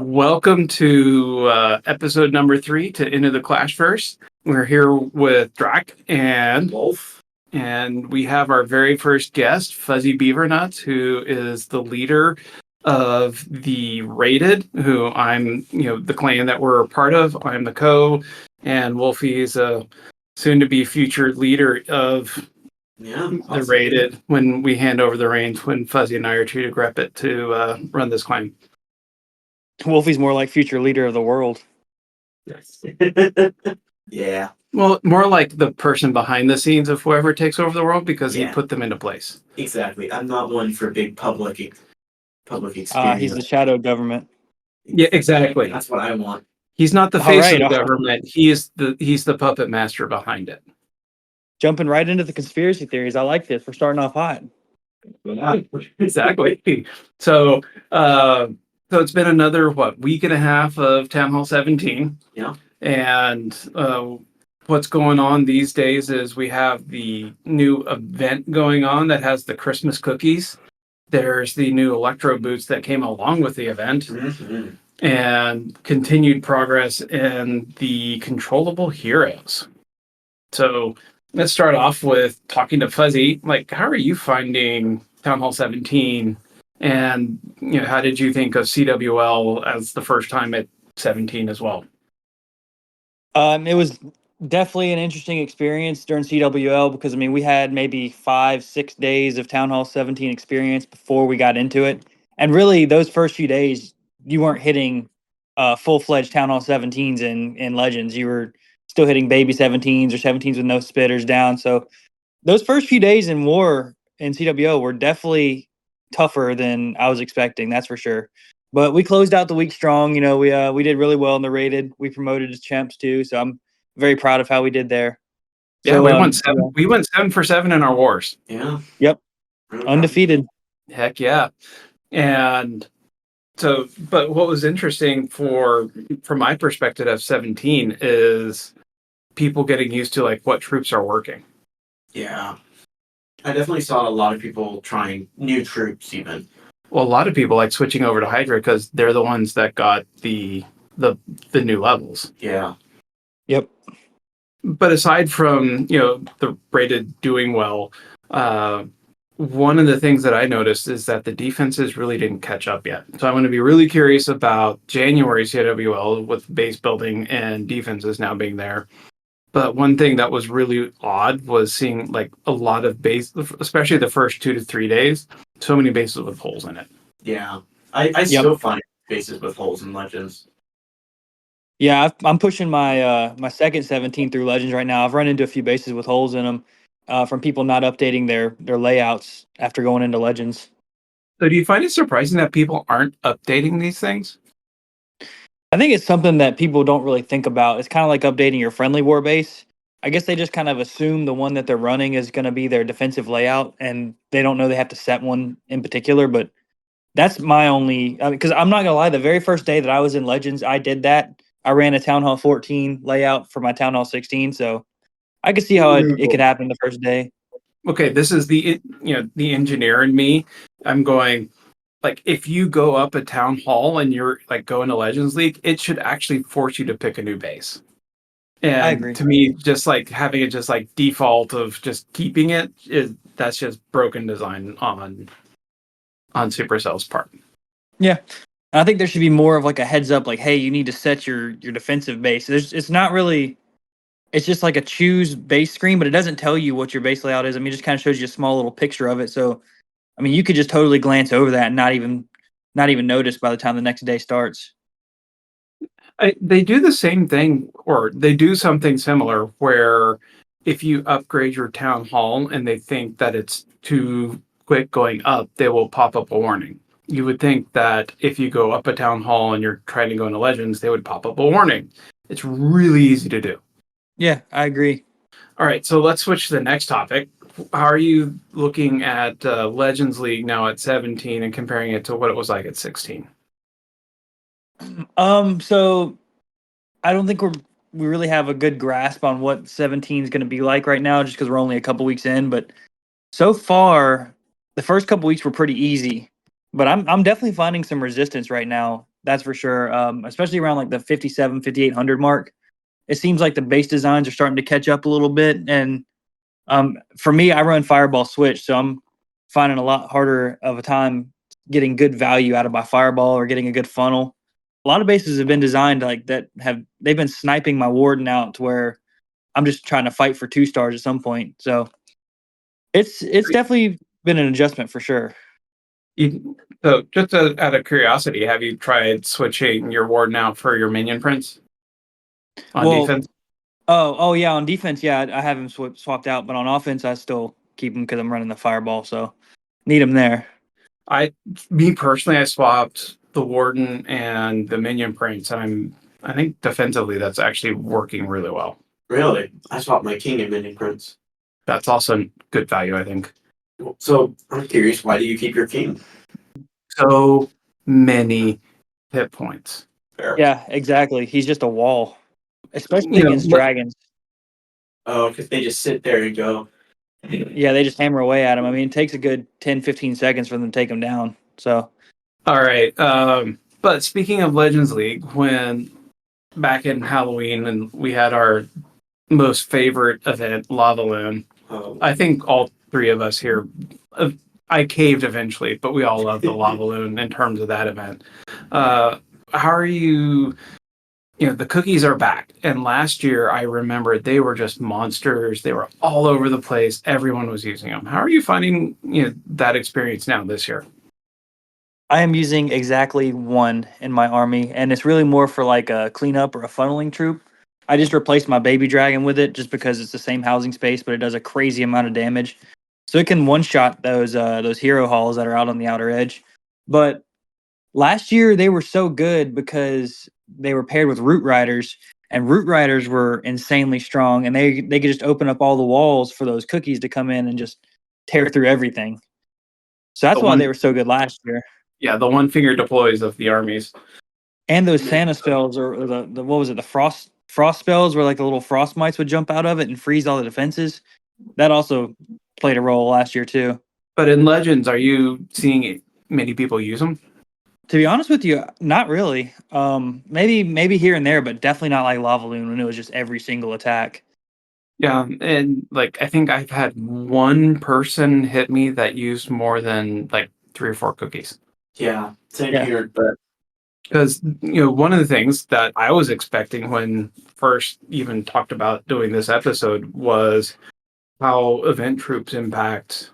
Welcome to episode number 3 to Into the Clashverse. We're here with Drac and Wolf. And we have our very first guest, FuzzyBeaverNuts, who is the leader of the Raided, who I'm, the clan that we're a part of. I'm the co, and Wolfy is a soon-to-be future leader of the Raided when we hand over the reins, when Fuzzy and I are to grep it to run this clan. Wolfie's more like future leader of the world. Yes. Yeah. Well, more like the person behind the scenes of whoever takes over the world, because he put them into place. Exactly. I'm not one for big public experience. He's the shadow government. Yeah, exactly. That's what I want. He's not the face of the government. He's the puppet master behind it. Jumping right into the conspiracy theories. I like this. We're starting off hot. Exactly. So it's been another week and a half of Town Hall 17. Yeah. And what's going on these days is we have the new event going on that has the Christmas cookies. There's the new electro boots that came along with the event. Mm-hmm. And continued progress in the controllable heroes. So let's start off with talking to Fuzzy. How are you finding Town Hall 17? And how did you think of CWL as the first time at 17 as well? It was definitely an interesting experience during CWL because we had maybe 5-6 days of Town Hall 17 experience before we got into it, and really those first few days you weren't hitting full-fledged Town Hall 17s in Legends. You were still hitting baby 17s or 17s with no spitters down. So those first few days in War in CWL were definitely tougher than I was expecting, that's for sure. But we closed out the week strong. We did really well in the Rated. We promoted as champs too, so I'm very proud of how we did there. Yeah, so, we went 7 for 7 in our wars. Yeah. Yep. Undefeated. Heck yeah. And so, but what was interesting from my perspective of 17 is people getting used to what troops are working. Yeah. I definitely saw a lot of people trying new troops even. Well, a lot of people switching over to Hydra because they're the ones that got the new levels. Yeah. Yep. But aside from, the Rated doing well, one of the things that I noticed is that the defenses really didn't catch up yet. So I'm going to be really curious about January CWL with base building and defenses now being there. But one thing that was really odd was seeing a lot of base, especially the first 2 to 3 days, so many bases with holes in it. Yeah. I still find bases with holes in Legends. Yeah, I'm pushing my my second 17 through Legends right now. I've run into a few bases with holes in them from people not updating their layouts after going into Legends. So do you find it surprising that people aren't updating these things? I think it's something that people don't really think about. It's kind of like updating your friendly war base. I guess they just kind of assume the one that they're running is going to be their defensive layout, and they don't know they have to set one in particular. But that's my only, because I'm not going to lie, the very first day that I was in Legends, I did that. I ran a Town Hall 14 layout for my Town Hall 16, so I could see how it could happen the first day. Okay, this is the engineer in me. I'm going, if you go up a Town Hall and you're going to Legends League, it should actually force you to pick a new base. And I agree. To me, just having it just default of just keeping it, that's just broken design on Supercell's part. Yeah. I think there should be more of a heads up, hey, you need to set your defensive base. It's not really, it's just a choose base screen, but it doesn't tell you what your base layout is. It just kind of shows you a small little picture of it. So, you could just totally glance over that and not even notice by the time the next day starts. They do the same thing, or they do something similar, where if you upgrade your Town Hall and they think that it's too quick going up, they will pop up a warning. You would think that if you go up a Town Hall and you're trying to go into Legends, they would pop up a warning. It's really easy to do. Yeah, I agree. All right, so let's switch to the next topic. How are you looking at Legends League now at 17 and comparing it to what it was like at 16? So I don't think we really have a good grasp on what 17 is going to be like right now, just because we're only a couple weeks in. But so far, the first couple weeks were pretty easy. But I'm definitely finding some resistance right now That's for sure. Especially around like the 57, 5800 mark. It seems like the base designs are starting to catch up a little bit. And for me, I run Fireball Switch, so I'm finding a lot harder of a time getting good value out of my Fireball or getting a good funnel. A lot of bases have been designed like that they've been sniping my Warden out to where I'm just trying to fight for 2 stars at some point. So it's definitely been an adjustment for sure. So, just out of curiosity, have you tried switching your Warden out for your minion prints on Well, defense? oh yeah, on defense, yeah, I have him swapped out, but on offense, I still keep him because I'm running the Fireball, so need him there. Me personally, I swapped the Warden and the minion prints, and I think defensively that's actually working really well. Really? I swapped my king and mini prince. That's also good value, I think. So I'm curious, why do you keep your king? So many hit points. Fair. Yeah, exactly. He's just a wall, especially You know, against dragons. Oh, because they just sit there and go. Yeah, they just hammer away at him. I mean, it takes a good 10, 15 seconds for them to take him down. So, all right. But speaking of Legends League, when back in Halloween and we had our most favorite event, Lava Loon, I think all three of us here, I caved eventually, but we all love the Lava Loon in terms of that event. How are you? You know, the cookies are back. And last year, I remember they were just monsters. They were all over the place. Everyone was using them. How are you finding that experience now this year? I am using exactly one in my army, and it's really more for like a cleanup or a funneling troop. I just replaced my baby dragon with it just because it's the same housing space, but it does a crazy amount of damage. So it can one shot those hero halls that are out on the outer edge. But last year they were so good because they were paired with root riders, and root riders were insanely strong, and they could just open up all the walls for those cookies to come in and just tear through everything. So that's The why one, they were so good last year. yeah, the one finger deploys of the armies. And those Santa spells, or the what was it, the frost spells, where like the little frost mites would jump out of it and freeze all the defenses. That also played a role last year too. But in Legends, are you seeing many people use them? To be honest with you, not really. Maybe here and there, but definitely not like Lava Loon when it was just every single attack. Yeah, and like I think I've had one person hit me that used more than like 3 or 4 cookies. Yeah, same Yeah. here. But Because one of the things that I was expecting when first even talked about doing this episode was how event troops impact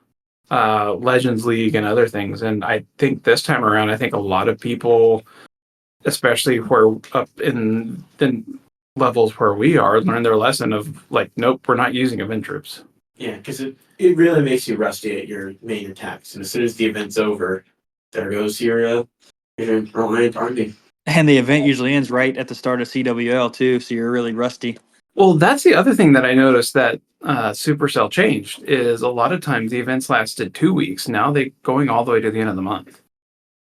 Legends League and other things. And I think this time around, I think a lot of people, especially where up in the levels where we are, learn their lesson of like, nope, we're not using event troops. yeah, because it really makes you rusty at your main attacks, and as soon as the event's over, there goes your reliant army. And the event usually ends right at the start of CWL too, so you're really rusty. Well, that's the other thing that I noticed that Supercell changed is a lot of times the events lasted 2 weeks. Now they going all the way to the end of the month.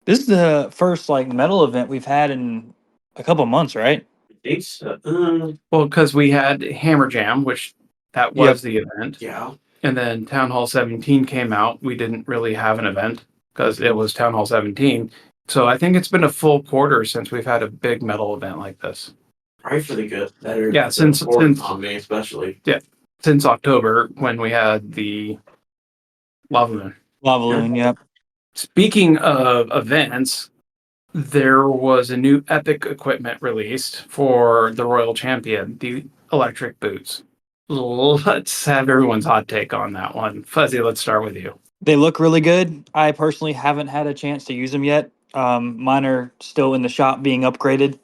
This is the first like metal event we've had in a couple months, right? I think so. Well, because we had Hammer Jam, which that was the event. Yeah. And then Town Hall 17 came out. We didn't really have an event because it was Town Hall 17. So I think it's been a full quarter since we've had a big metal event like this. Probably for the good. Better. Yeah, since on me especially. Yeah, since October when we had the Lava Moon. Lava Loon, yep. Speaking of events, there was a new epic equipment released for the Royal Champion, the electric boots. Let's have everyone's hot take on that one. Fuzzy, let's start with you. They look really good. I personally haven't had a chance to use them yet. Mine are still in the shop being upgraded.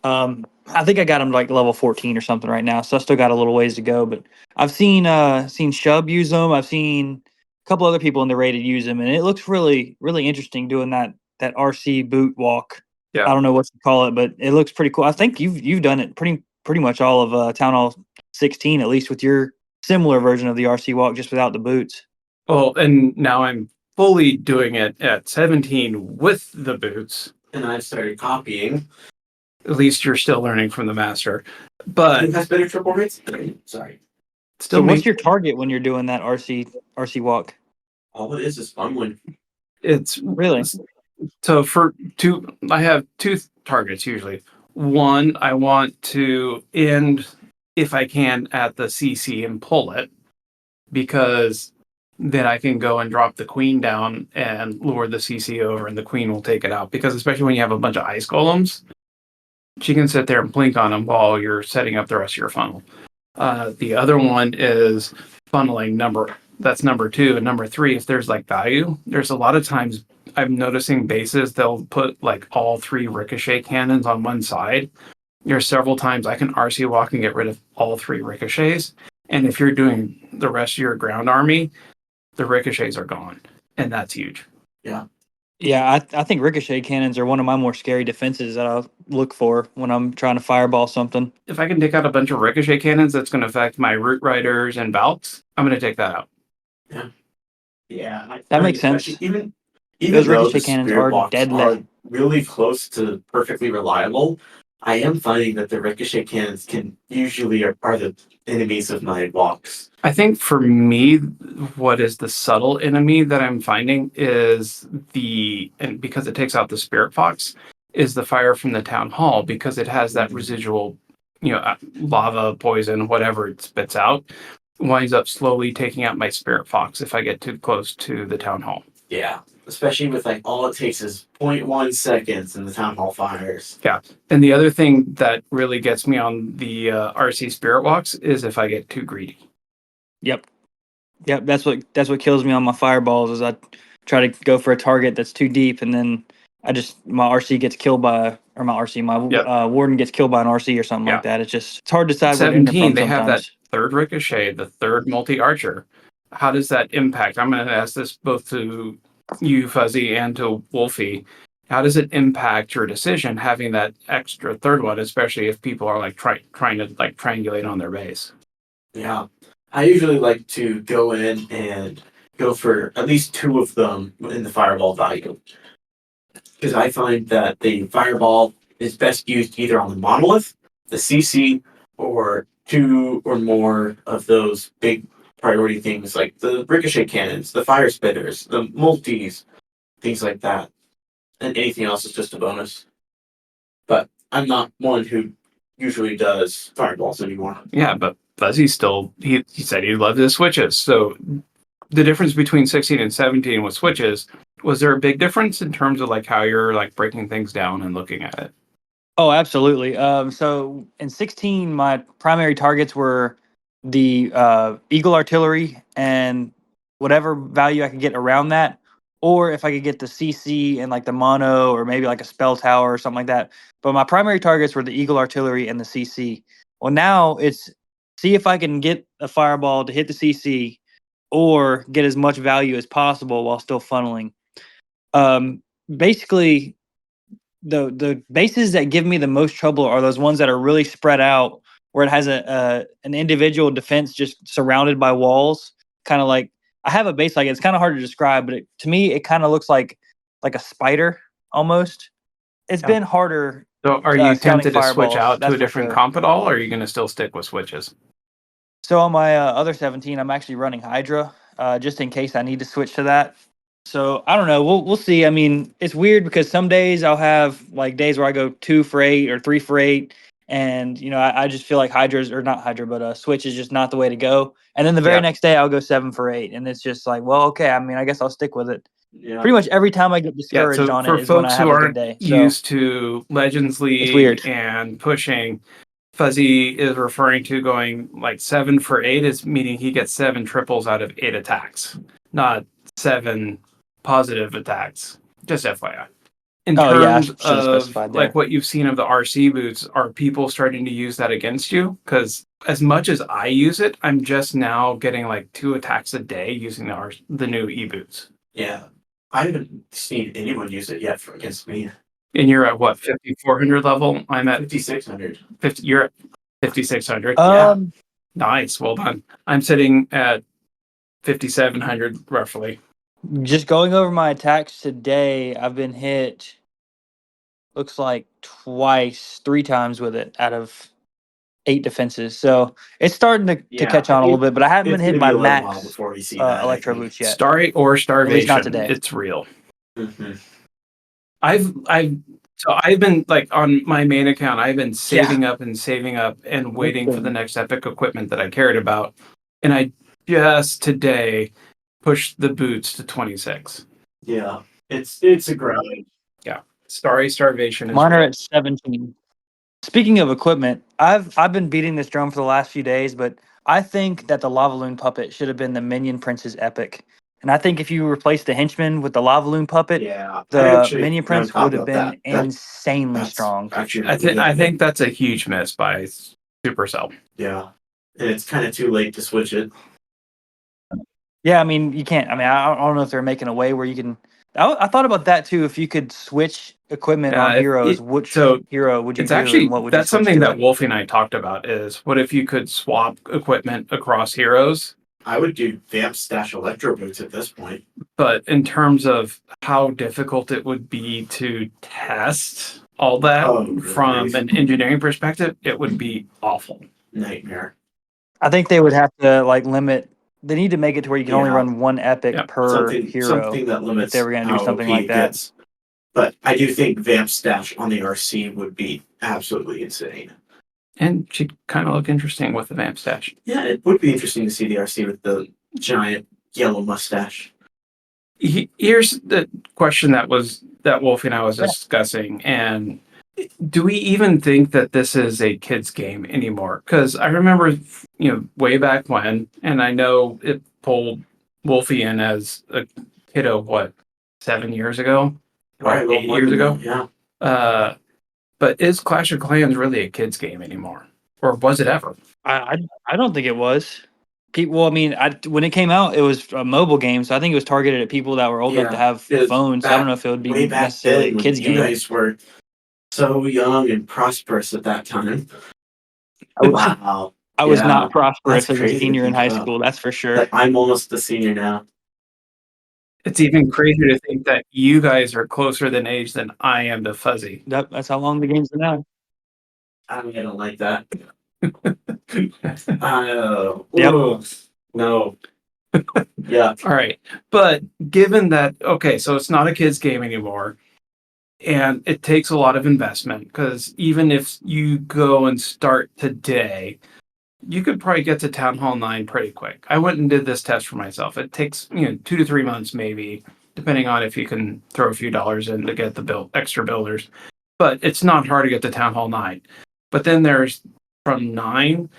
I think I got them like level 14 or something right now, so I still got a little ways to go. But I've seen Shub use them. I've seen a couple other people in the rated use them, and it looks really interesting doing that RC boot walk. Yeah. I don't know what to call it, but it looks pretty cool. I think you've done it pretty much all of Town Hall 16, at least with your similar version of the RC walk, just without the boots. Well, and now I'm fully doing it at 17 with the boots. And I started copying. At least you're still learning from the master. But It has better triple hits. Sorry. So what's your target when you're doing that RC walk? All it is fumbling. It's Really? So I have targets usually. One, I want to end, if I can, at the CC and pull it, because then I can go and drop the queen down and lure the CC over, and the queen will take it out. Because especially when you have a bunch of ice golems, she can sit there and blink on them while you're setting up the rest of your funnel. The other one is funneling that's number 2. And number 3, if there's like value, there's a lot of times I'm noticing bases, they'll put like all 3 ricochet cannons on one side. There's several times I can RC walk and get rid of all 3 ricochets. And if you're doing the rest of your ground army, the ricochets are gone. And that's huge. Yeah. Yeah, I think ricochet cannons are one of my more scary defenses that I look for when I'm trying to fireball something. If I can take out a bunch of ricochet cannons that's going to affect my root riders and bouts, I'm going to take that out. Yeah. That makes sense. Even Those though ricochet the cannons spirit are walks deadly. are really close to perfectly reliable, I am finding that the ricochet cannons can usually are the enemies of my walks. I think for me, what is the subtle enemy that I'm finding is and because it takes out the spirit fox, is the fire from the town hall, because it has that residual, lava, poison, whatever it spits out, winds up slowly taking out my spirit fox if I get too close to the town hall. Yeah. Especially with like all it takes is 0.1 seconds and the town hall fires. Yeah. And the other thing that really gets me on the RC spirit walks is if I get too greedy. Yep. That's what kills me on my fireballs is I try to go for a target that's too deep, and then my RC gets killed by, or my RC, my warden gets killed by an RC or something like that. It's hard to decide where to enter 17, from they have that sometimes. 3rd ricochet, the 3rd multi-archer. How does that impact? I'm going to ask this both to you, Fuzzy, and to Wolfy. How does it impact your decision having that extra 3rd one, especially if people are like trying to like triangulate on their base? Yeah. I usually like to go in and go for at least 2 of them in the fireball value. Because I find that the fireball is best used either on the monolith, the CC, or 2 or more of those big priority things like the ricochet cannons, the fire spitters, the multis, things like that. And anything else is just a bonus. But I'm not one who usually does fireballs anymore. Yeah, but Fuzzy still, he said he loved his switches. So the difference between 16 and 17 with switches, was there a big difference in terms of like how you're like breaking things down and looking at it? Oh, absolutely. So in 16, my primary targets were the Eagle artillery and whatever value I could get around that, or if I could get the CC and like the mono or maybe like a spell tower or something like that. But my primary targets were the Eagle artillery and the CC. Well, now it's see if I can get a fireball to hit the CC or get as much value as possible while still funneling. Basically, the bases that give me the most trouble are those ones that are really spread out, where it has an individual defense just surrounded by walls. Kind of like I have a base like it's kind of hard to describe, but to me it kind of looks like a spider almost. It's been harder. So are you scouting tempted to switch fireballs, out to that's a for different sure. comp at all, or are you going to still stick with switches? So on my other 17, I'm actually running Hydra, just in case I need to switch to that. So I don't know. We'll see. I mean, it's weird because some days I'll have like days where I go 2 for 8 or 3 for 8, and I just feel like Hydra's or not Hydra, but Switch is just not the way to go. And then the very next day I'll go 7 for 8, and it's just like, well, okay. I mean, I guess I'll stick with it. Yeah. Pretty much every time I get discouraged so on for it is when I folks have who a good aren't day. So used to Legends it's weird. League and pushing, Fuzzy is referring to going like 7 for 8 is meaning he gets 7 triples out of 8 attacks, not 7 positive attacks. Just FYI. In Oh yeah, I terms should have of specified there. like what you've seen of the RC boots, are people starting to use that against you? Because as much as I use it, I'm just now getting like 2 attacks a day using the new E boots. Yeah. I haven't seen anyone use it yet against me. And you're at what, 5400 level? I'm at 5600. 50. You're at 5600. Yeah. Nice, well done. I'm sitting at 5700 roughly. Just going over my attacks today, I've been hit. Looks like 3 times with it out of 8 defenses. So it's starting to catch on a little bit, but I haven't been It's hitting gonna my be a little while max before we see that, I electro think. boots yet. Starry or At least not starvation, today. it's real. Mhm. I've So I've been like on my main account, I've been saving up and waiting for the next epic equipment that I cared about. And I just today pushed the boots to 26. Yeah, it's a grind. Starry Starvation is Mine are real. at 17. Speaking of equipment, I've been beating this drum for the last few days, but I think that the Lava Loon puppet should have been the Minion Prince's epic. And I think if you replace the henchman with the Lava Loon puppet, Yeah, I the actually Minion never Prince thought would have about been that. insanely That's strong. actually I really think good. I think that's a huge miss by Supercell. Yeah, and it's kind of too late to switch it. Yeah, I mean, you can't. I mean, I don't know if they're making a way where you can. I thought about that too. If you could switch equipment on heroes, which hero would you It's do, actually and what would you that's switch something to? that Wolfie and I talked about is what if you could swap equipment across heroes? I would do Vamp Stash Electro Boots at this point. But in terms of how difficult it would be to test all that from an engineering perspective, it would be awful. Nightmare. I think they would have to like limit. They need to make it to where you can only Yeah. run one epic Yeah. per hero. Something that If limits they were going to do how something OP like it that. gets. But I do think Vamp Stash on the RC would be absolutely insane. And she'd kind of look interesting with the vamp stash. Yeah, it would be interesting to see the RC with the giant yellow mustache. Here's the question that Wolfie and I was discussing, and do we even think that this is a kids game anymore? Because I remember, way back when, and I know it pulled Wolfie in as a kiddo, 7 years ago, Right, 8 years ago. Yeah. But is Clash of Clans really a kids game anymore, or was it ever? I don't think it was. People, I mean, when it came out, it was a mobile game, so I think it was targeted at people that were old enough to have phones. So I don't know if it would be Way back necessarily then a when kids you game. guys were so young and prosperous at that time. Wow. I was Yeah, not prosperous that's as a crazy to senior in think high about. school. That's for sure. Like, I'm almost a senior now. It's even crazier to think that you guys are closer in age than I am to Fuzzy. That's how long the game's been out. I don't like that. Yep. No. Yeah. All right. But given that, okay, so it's not a kid's game anymore, and it takes a lot of investment because even if you go and start today, you could probably get to Town Hall 9 pretty quick. I went and did this test for myself. It takes, 2 to 3 months maybe, depending on if you can throw a few dollars in to get the extra builders. But it's not hard to get to Town Hall 9. But then there's from 9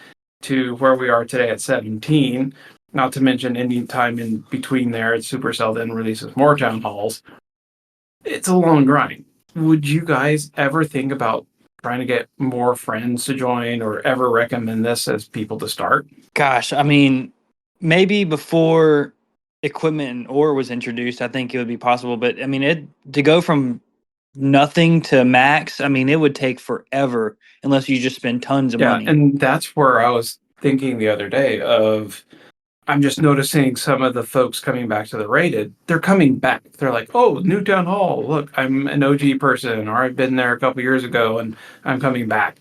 to where we are today at 17, not to mention any time in between there, Supercell then releases more Town Halls. It's a long grind. Would you guys ever think about trying to get more friends to join or ever recommend this as people to start? Gosh, I mean, maybe before equipment and ore was introduced, I think it would be possible. But I mean, to go from nothing to max, I mean, it would take forever unless you just spend tons of money. And that's where I was thinking the other day of, I'm just noticing some of the folks coming back to the rated, they're coming back. They're like, oh, new town hall. Look, I'm an OG person, or I've been there a couple years ago and I'm coming back.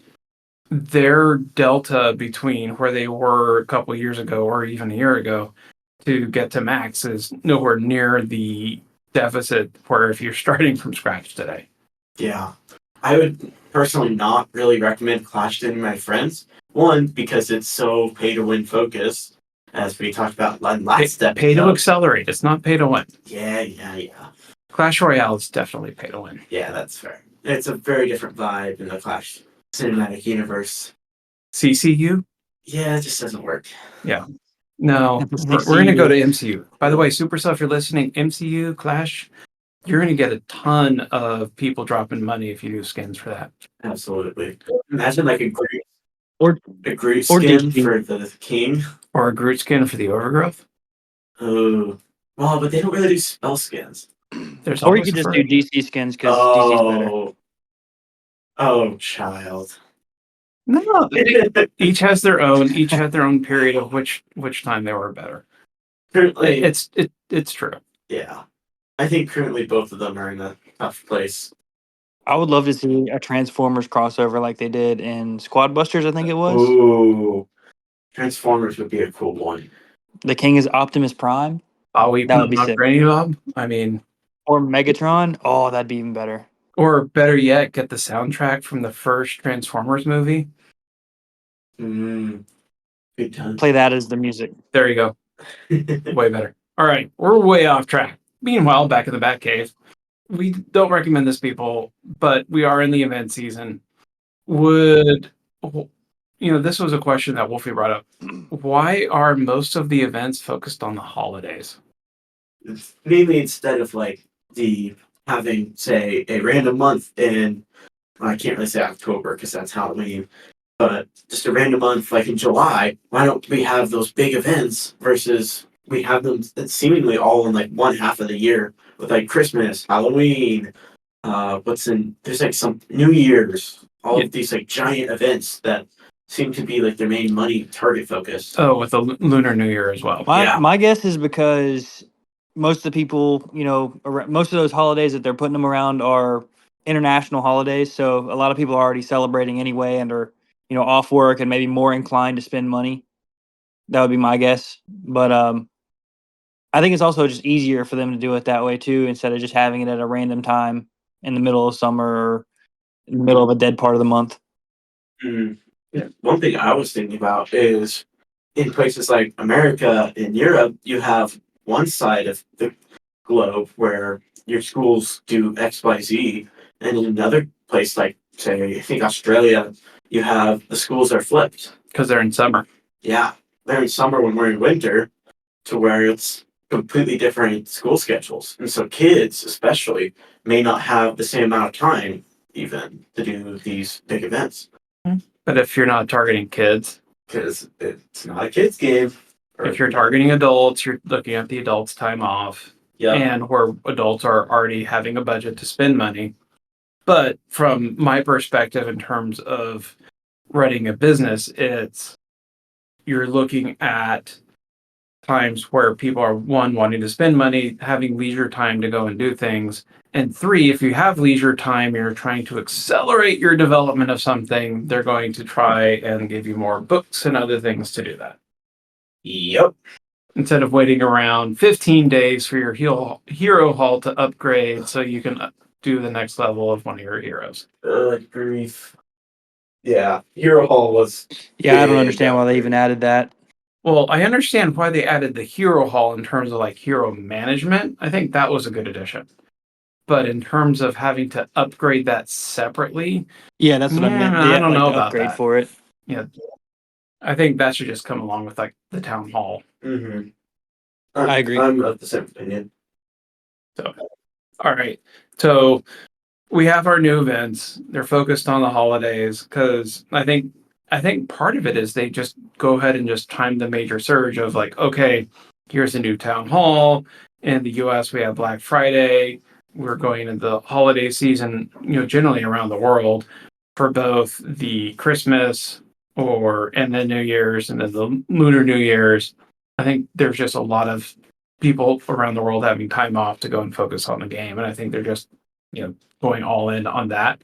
Their delta between where they were a couple years ago or even a year ago to get to max is nowhere near the deficit where if you're starting from scratch today. Yeah. I would personally not really recommend Clash to my friends. One, because it's so pay to win focused, as we talked about last episode. Pay to accelerate. It's not pay to win. Yeah. Clash Royale is definitely pay to win. Yeah, that's fair. It's a very different vibe in the Clash cinematic universe. CCU? Yeah, it just doesn't work. Yeah. No, we're going to go to MCU. By the way, Supercell, if you're listening, MCU, Clash, you're going to get a ton of people dropping money if you do skins for that. Absolutely. Imagine like a Groot or skin DC. for the king. Or a Groot skin for the Overgrowth. Oh. Well, but they don't really do spell skins. There's Or you always could a just fur- do DC skins because DC's better. Oh, child. No, each has their own. Each had their own period of which time they were better. Currently, It's true. yeah. I think currently both of them are in a tough place. I would love to see a Transformers crossover like they did in Squad Busters, I think it was. Ooh. Transformers would be a cool one. The King is Optimus Prime. That would be sick. Granny Bob. I mean, Or Megatron. Oh, that'd be even better. Or better yet, get the soundtrack from the first Transformers movie. Good time. Play that as the music. There you go. Way better. All right, we're way off track. Meanwhile, back in the Batcave, we don't recommend this, people, but we are in the event season. Would this was a question that Wolfie brought up. Why are most of the events focused on the holidays? It's mainly instead of like the having say a random month in, I can't really say October because that's Halloween, but just a random month like in July. Why don't we have those big events versus we have them seemingly all in like one half of the year with like Christmas, Halloween, there's like some New Year's, all of these like giant events that seem to be like their main money target focus. Oh, with the Lunar New Year as well. My guess is because most of the people, most of those holidays that they're putting them around are international holidays. So a lot of people are already celebrating anyway and are, off work and maybe more inclined to spend money. That would be my guess. But I think it's also just easier for them to do it that way too, instead of just having it at a random time in the middle of summer or in the middle of a dead part of the month. Yeah. One thing I was thinking about is in places like America and Europe, you have one side of the globe where your schools do XYZ, and in another place like say I think Australia, you have the schools are flipped. Because they're in summer. Yeah, they're in summer when we're in winter, to where it's completely different school schedules, and so kids especially may not have the same amount of time even to do these big events But if you're not targeting kids, because it's not a kids game. if you're targeting adults, you're looking at the adults' time off. Yeah. And where adults are already having a budget to spend money. But from my perspective, in terms of running a business, you're looking at times where people are, one, wanting to spend money, having leisure time to go and do things. And three, if you have leisure time, you're trying to accelerate your development of something, they're going to try and give you more books and other things to do that. Yep. Instead of waiting around 15 days for your hero hall to upgrade so you can do the next level of one of your heroes. Good grief. Yeah, Hero Hall was. Yeah, I don't understand why they even added that. Well, I understand why they added the hero hall in terms of like hero management. I think that was a good addition. But in terms of having to upgrade that separately, yeah, that's what I meant. I don't know the about upgrade that. for it. Yeah, I think that should just come along with like the town hall. Mm-hmm. I agree. I'm of the same opinion. So, all right. So we have our new events. They're focused on the holidays because I think part of it is they just go ahead and just time the major surge of like, okay, here's a new town hall. In the US, we have Black Friday. We're going into the holiday season, generally around the world for both the Christmas and then New Year's and then the Lunar New Year's. I think there's just a lot of people around the world having time off to go and focus on the game. And I think they're just, going all in on that.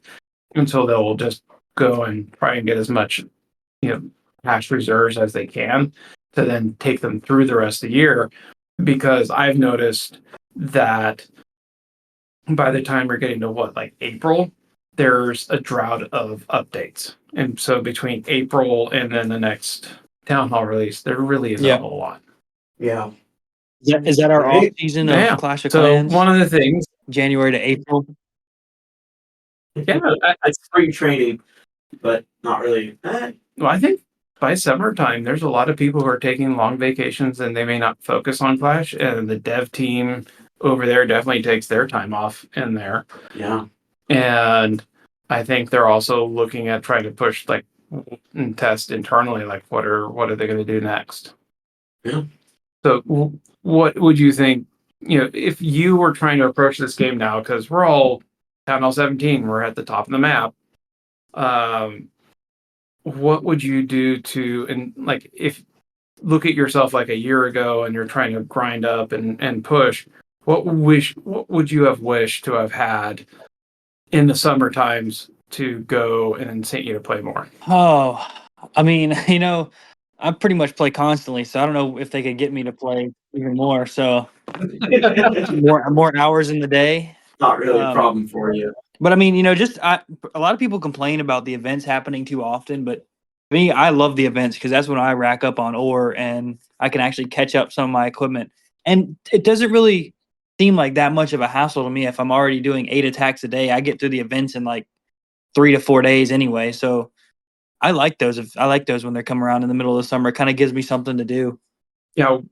And so they'll just go and try and get as much, cash reserves as they can to then take them through the rest of the year. Because I've noticed that by the time we're getting to like April, there's a drought of updates. And so between April and then the next town hall release, there really isn't a whole lot. Yeah. Is that our off season of Clash of Clans? So one of the things, January to April. yeah, it's spring training, but not really. well, I think by summertime, there's a lot of people who are taking long vacations and they may not focus on Clash. And the dev team over there definitely takes their time off in there. Yeah. And I think they're also looking at trying to push like and test internally, like what are they going to do next? Yeah. So what would you think, if you were trying to approach this game now, because we're all Town Hall 17, we're at the top of the map. What would you do if look at yourself like a year ago and you're trying to grind up and push, what would you have wished to have had in the summer times to go and incent you to play more? Oh, I mean, I pretty much play constantly, so I don't know if they could get me to play even more. So more hours in the day. Not really a problem for you. But I mean, a lot of people complain about the events happening too often, but me, I love the events because that's when I rack up on ore and I can actually catch up some of my equipment. And it doesn't really seem like that much of a hassle to me if I'm already doing 8 attacks a day. I get through the events in like 3 to 4 days anyway. So I like those. I like those when they come around in the middle of the summer. It kind of gives me something to do.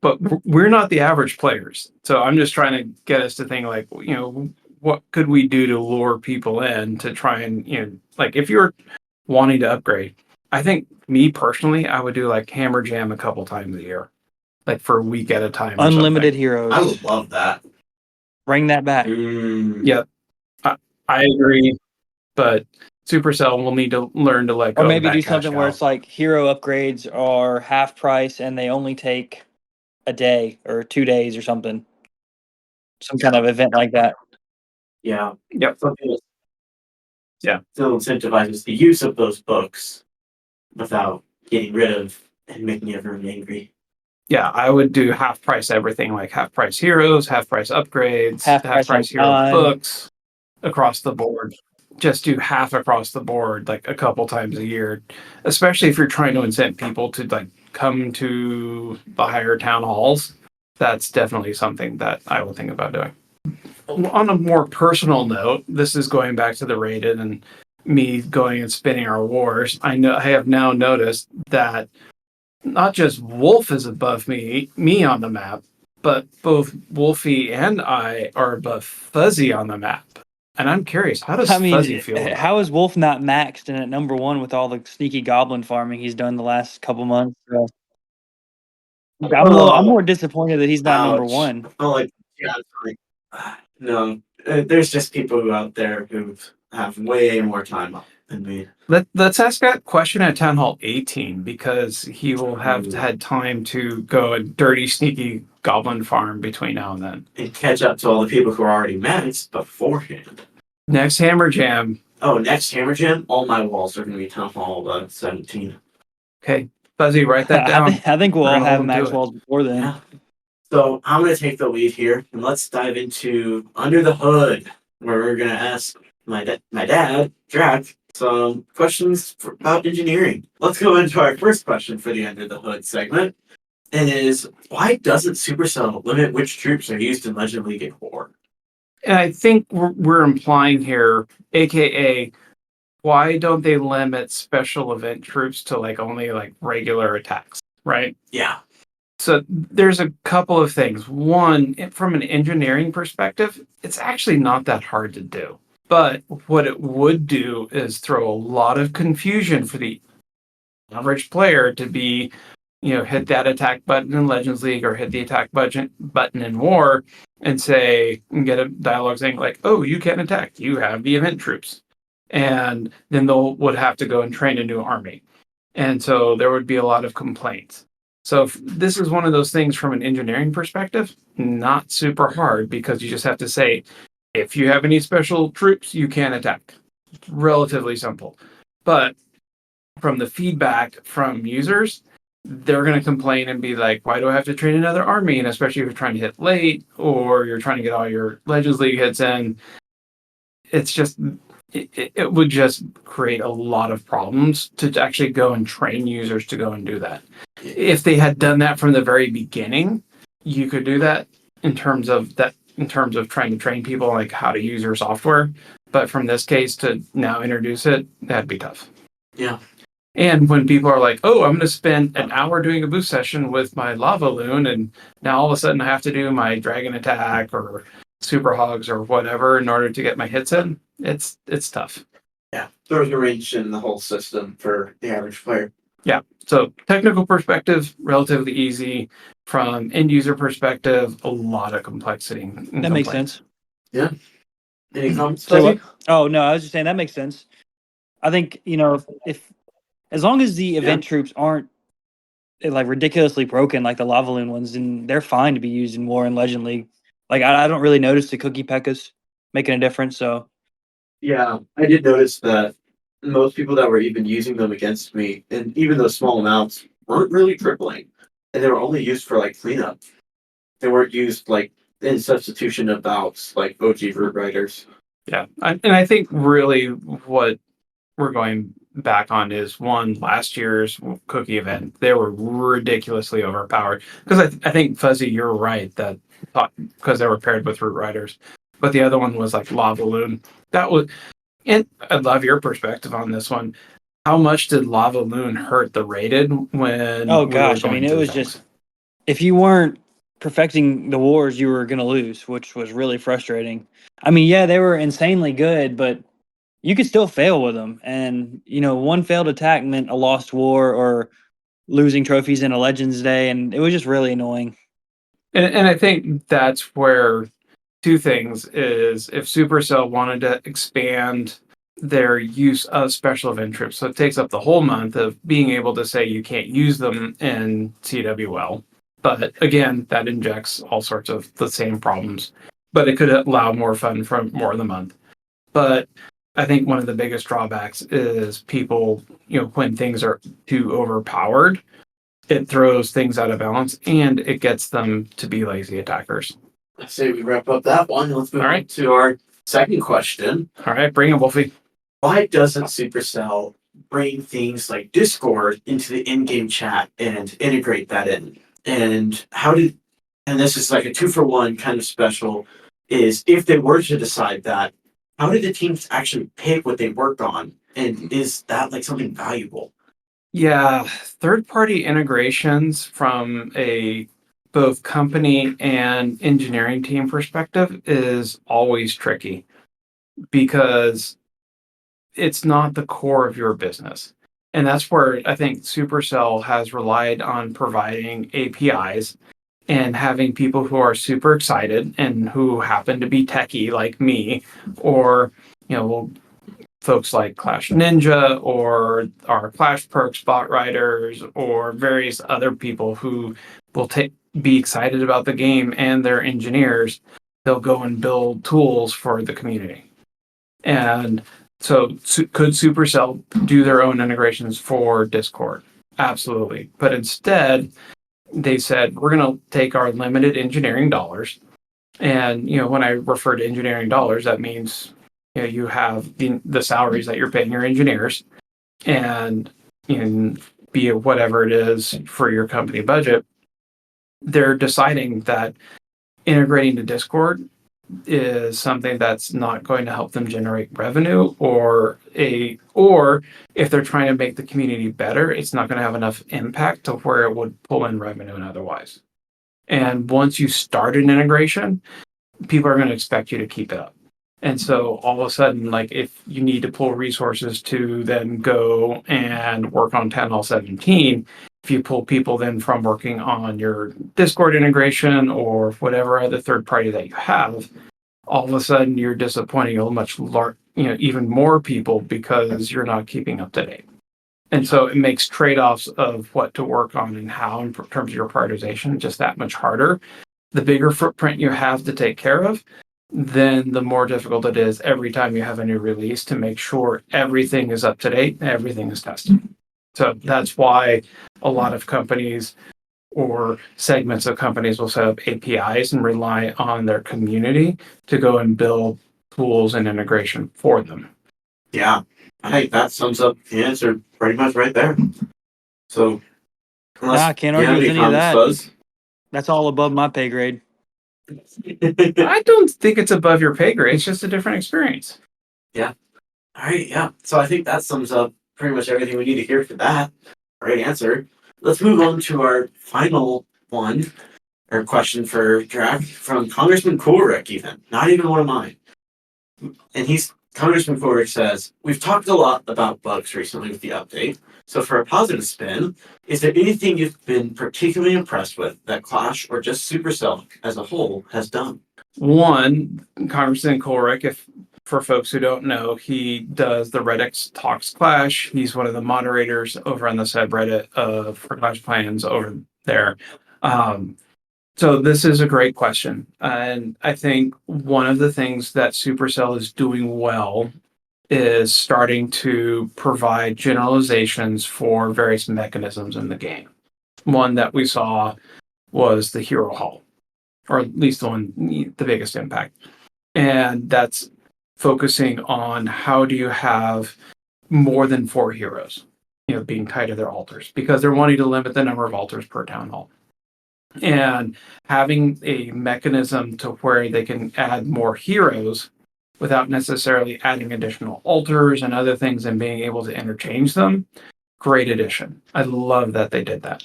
But we're not the average players. So I'm just trying to get us to think like, what could we do to lure people in to try and, like if you're wanting to upgrade, I think me personally, I would do like Hammer Jam a couple times a year, like for a week at a time or Unlimited something. heroes. I would love that. Bring that back. Yeah, I agree, but Supercell will need to learn to let go Or of maybe that do cash something where cow. it's like hero upgrades are half price and they only take a day or 2 days or something. Some kind of event like that. Yeah. Yep. Something that Yeah. still incentivizes the use of those books without getting rid of and making everyone angry. Yeah, I would do half price everything, like half price heroes, half price upgrades, Half half price on price hero time. books across the board. Just do half across the board, like a couple times a year, especially if you're trying to incent people to like come to the higher town halls. That's definitely something that I will think about doing. On a more personal note, this is going back to the rated and me going and spinning our wars. I have now noticed that not just Wolf is above me on the map, but both Wolfie and I are above Fuzzy on the map. And I'm curious, how does I Fuzzy mean, feel about how that? is Wolf not maxed and at number one with all the sneaky goblin farming he's done the last couple months? So I'm more disappointed that he's not number Ouch. one. Oh, like, yeah, it's like, no, there's just people out there who have way more time than me. Let's ask that question at Town Hall 18 because he will have Ooh. had time to go a dirty, sneaky goblin farm between now and then. And catch up to all the people who are already maxed beforehand. Next Hammer Jam. Oh, next Hammer Jam, all my walls are going to be Town Hall 17. Okay, Fuzzy, write that down. I think we'll We're all gonna have hold him to max it. walls before then. Yeah. So I'm going to take the lead here, and let's dive into Under the Hood, where we're going to ask my dad, Drac, some questions about engineering. Let's go into our first question for the Under the Hood segment. And it is, why doesn't Supercell limit which troops are used in Legend League and War? And I think we're implying here, aka, why don't they limit special event troops to like only like regular attacks, right? Yeah. So there's a couple of things. One, from an engineering perspective, it's actually not that hard to do. But what it would do is throw a lot of confusion for the average player to be, hit that attack button in Legends League or hit the attack button in War and get a dialogue saying like, "Oh, you can't attack. You have the event troops," and then would have to go and train a new army, and so there would be a lot of complaints. So this is one of those things from an engineering perspective, not super hard because you just have to say, if you have any special troops, you can attack. Relatively simple, but from the feedback from users, they're going to complain and be like, why do I have to train another army? And especially if you're trying to hit late or you're trying to get all your Legends League hits in, it's just, it would just create a lot of problems to actually go and train users to go and do that. If they had done that from the very beginning, you could do that in terms of trying to train people like how to use your software. But from this case to now introduce it, that'd be tough. Yeah. And when people are like, oh, I'm going to spend an hour doing a boost session with my lava loon, and now all of a sudden I have to do my dragon attack or super hogs or whatever in order to get my hits in, it's tough. Yeah. Throws a wrench in the whole system for the average player. Yeah. So technical perspective, relatively easy. From end user perspective, a lot of complexity. That makes sense. Yeah. Any comments? Say Fuzzy? what? Oh no, I was just saying that makes sense. I think if as long as the event troops aren't like ridiculously broken like the lava loon ones, then they're fine to be used in War and Legend League. Like I don't really notice the cookie pekkas making a difference. So Yeah, I did notice that most people that were even using them against me, and even those small amounts, weren't really tripling. And they were only used for like cleanup. They weren't used like in substitution of bouts like OG root riders. Yeah. And I think really what we're going back on is one last year's cookie event. They were ridiculously overpowered because I think Fuzzy, you're right that because they were paired with Root Riders, but the other one was like Lava Loon. That was, and I'd love your perspective on this one. How much did Lava Loon hurt the rated when Oh we were gosh, I going mean, it through was things? just if you weren't perfecting the wars, you were gonna lose, which was really frustrating. I mean, yeah, they were insanely good, but you could still fail with them. And one failed attack meant a lost war or losing trophies in a Legends Day, and it was just really annoying. And I think that's where two things is if Supercell wanted to expand their use of special event trips, so it takes up the whole month of being able to say you can't use them in CWL. But again, that injects all sorts of the same problems. But it could allow more fun for more of the month. But I think one of the biggest drawbacks is people, when things are too overpowered, it throws things out of balance and it gets them to be lazy attackers. I say we wrap up that one. Let's move All on right. to our second question. All right, bring it, Wolfie. Why doesn't Supercell bring things like Discord into the in-game chat and integrate that in? And and this is like a 2-for-1 kind of special, is if they were to decide that, how did the teams actually pick what they work on? And is that like something valuable? Yeah, third-party integrations from a both company and engineering team perspective is always tricky because it's not the core of your business. And that's where I think Supercell has relied on providing APIs and having people who are super excited and who happen to be techie like me, or folks like Clash Ninja or our Clash Perks bot writers or various other people who will be excited about the game and their engineers. They'll go and build tools for the community. And so could Supercell do their own integrations for Discord? Absolutely. But instead, they said, we're going to take our limited engineering dollars. And, when I refer to engineering dollars, that means, you have the salaries that you're paying your engineers and be it whatever it is for your company budget. They're deciding that integrating to Discord is something that's not going to help them generate revenue or if they're trying to make the community better, it's not going to have enough impact to where it would pull in revenue and otherwise. And once you start an integration, people are going to expect you to keep it up. And so all of a sudden, like if you need to pull resources to then go and work on 10 all 17, if you pull people then from working on your Discord integration or whatever other third party that you have, all of a sudden you're disappointing a much large, even more people because you're not keeping up to date. And so it makes trade-offs of what to work on and how in terms of your prioritization just that much harder. The bigger footprint you have to take care of, then the more difficult it is every time you have a new release to make sure everything is up to date and everything is tested. So that's why a lot of companies or segments of companies will set up APIs and rely on their community to go and build tools and integration for them. Yeah, I think that sums up the answer pretty much right there. So, I can't argue with any of that. Fuzz? That's all above my pay grade. I don't think it's above your pay grade. It's just a different experience. Yeah. All right. Yeah. So I think that sums up pretty much everything we need to hear for that. Right answer. Let's move on to our final one, or question for Drac from Congressman Coolrick, even. Not even one of mine. And Congressman Coolrick says, we've talked a lot about bugs recently with the update. So for a positive spin, is there anything you've been particularly impressed with that Clash or just Supercell as a whole has done? One, Congressman Coolrick, if for folks who don't know, he does the Reddit Talks Clash. He's one of the moderators over on the subreddit for Clash Plans over there. So this is a great question. And I think one of the things that Supercell is doing well is starting to provide generalizations for various mechanisms in the game. One that we saw was the Hero Hall, or at least the biggest impact. And that's focusing on how do you have more than 4 heroes, being tied to their altars, because they're wanting to limit the number of altars per town hall. And having a mechanism to where they can add more heroes without necessarily adding additional altars and other things and being able to interchange them, great addition. I love that they did that.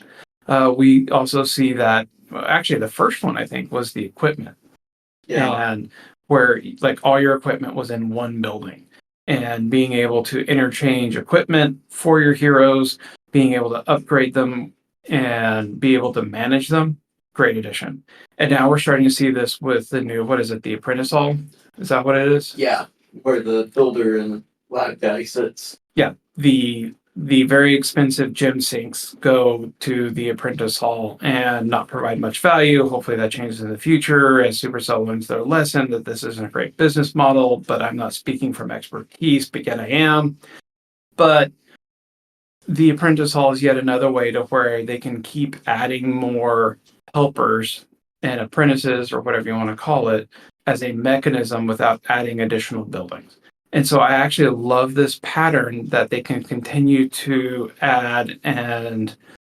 We also see that, actually, the first one, I think, was the equipment. Yeah. And where like all your equipment was in one building, and being able to interchange equipment for your heroes, being able to upgrade them and be able to manage them, great addition. And now we're starting to see this with the new, what is it, the Apprentice Hall? Is that what it is? Yeah. Where the builder and lab guy sits. Yeah. The very expensive gym sinks go to the Apprentice Hall and not provide much value. Hopefully that changes in the future as Supercell learns their lesson that this isn't a great business model, but I'm not speaking from expertise, but yet I am. But the Apprentice Hall is yet another way to where they can keep adding more helpers and apprentices, or whatever you want to call it, as a mechanism without adding additional buildings. And so I actually love this pattern that they can continue to add and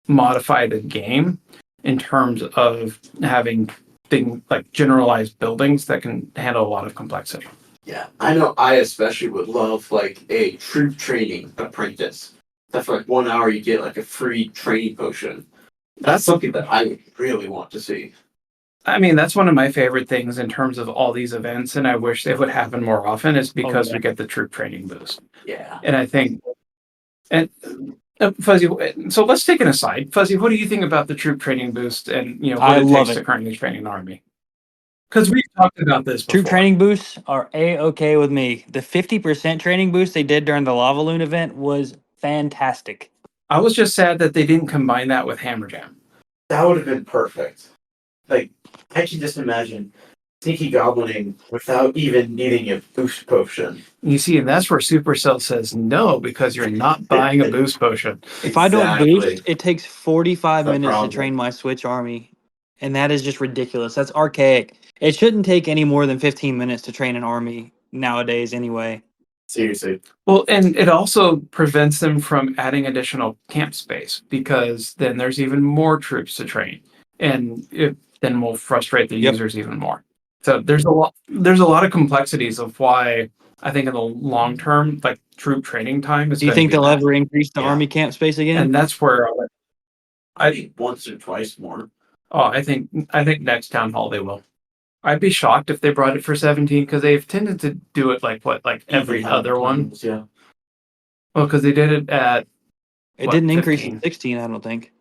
modify the game in terms of having things like generalized buildings that can handle a lot of complexity. Yeah. I know I especially would love like a troop training apprentice. That for like 1 hour you get like a free training potion. That's something that I would really want to see. I mean, that's one of my favorite things in terms of all these events, and I wish they would happen more often, is because we get the troop training boost. Yeah. And I think, and Fuzzy, so let's take an aside. Fuzzy, what do you think about the troop training boost and what I it love takes it. to currently train an army? Because we've talked about this before. Troop training boosts are A-okay with me. The 50% training boost they did during the Lava Loon event was fantastic. I was just sad that they didn't combine that with Hammer Jam. That would have been perfect. Like, I can just imagine sneaky goblining without even needing a boost potion. You see, and that's where Supercell says no, because you're not buying a boost potion. If I don't Exactly. boost, it takes 45 The minutes problem. to train my Switch army. And that is just ridiculous. That's archaic. It shouldn't take any more than 15 minutes to train an army nowadays anyway. Seriously. Well, and it also prevents them from adding additional camp space, because then there's even more troops to train, and it then will frustrate the Yep. users even more. So there's a lot of complexities of why I think in the long term, like troop training time is. Do you gonna think be they'll that. ever increase the Yeah. army camp space again? And that's where I think once or twice more. I think next town hall they will. I'd be shocked if they brought it for 17, because they've tended to do it like every Even other one. times, yeah. Well, because they did it at It didn't increase 15? to 16, I don't think.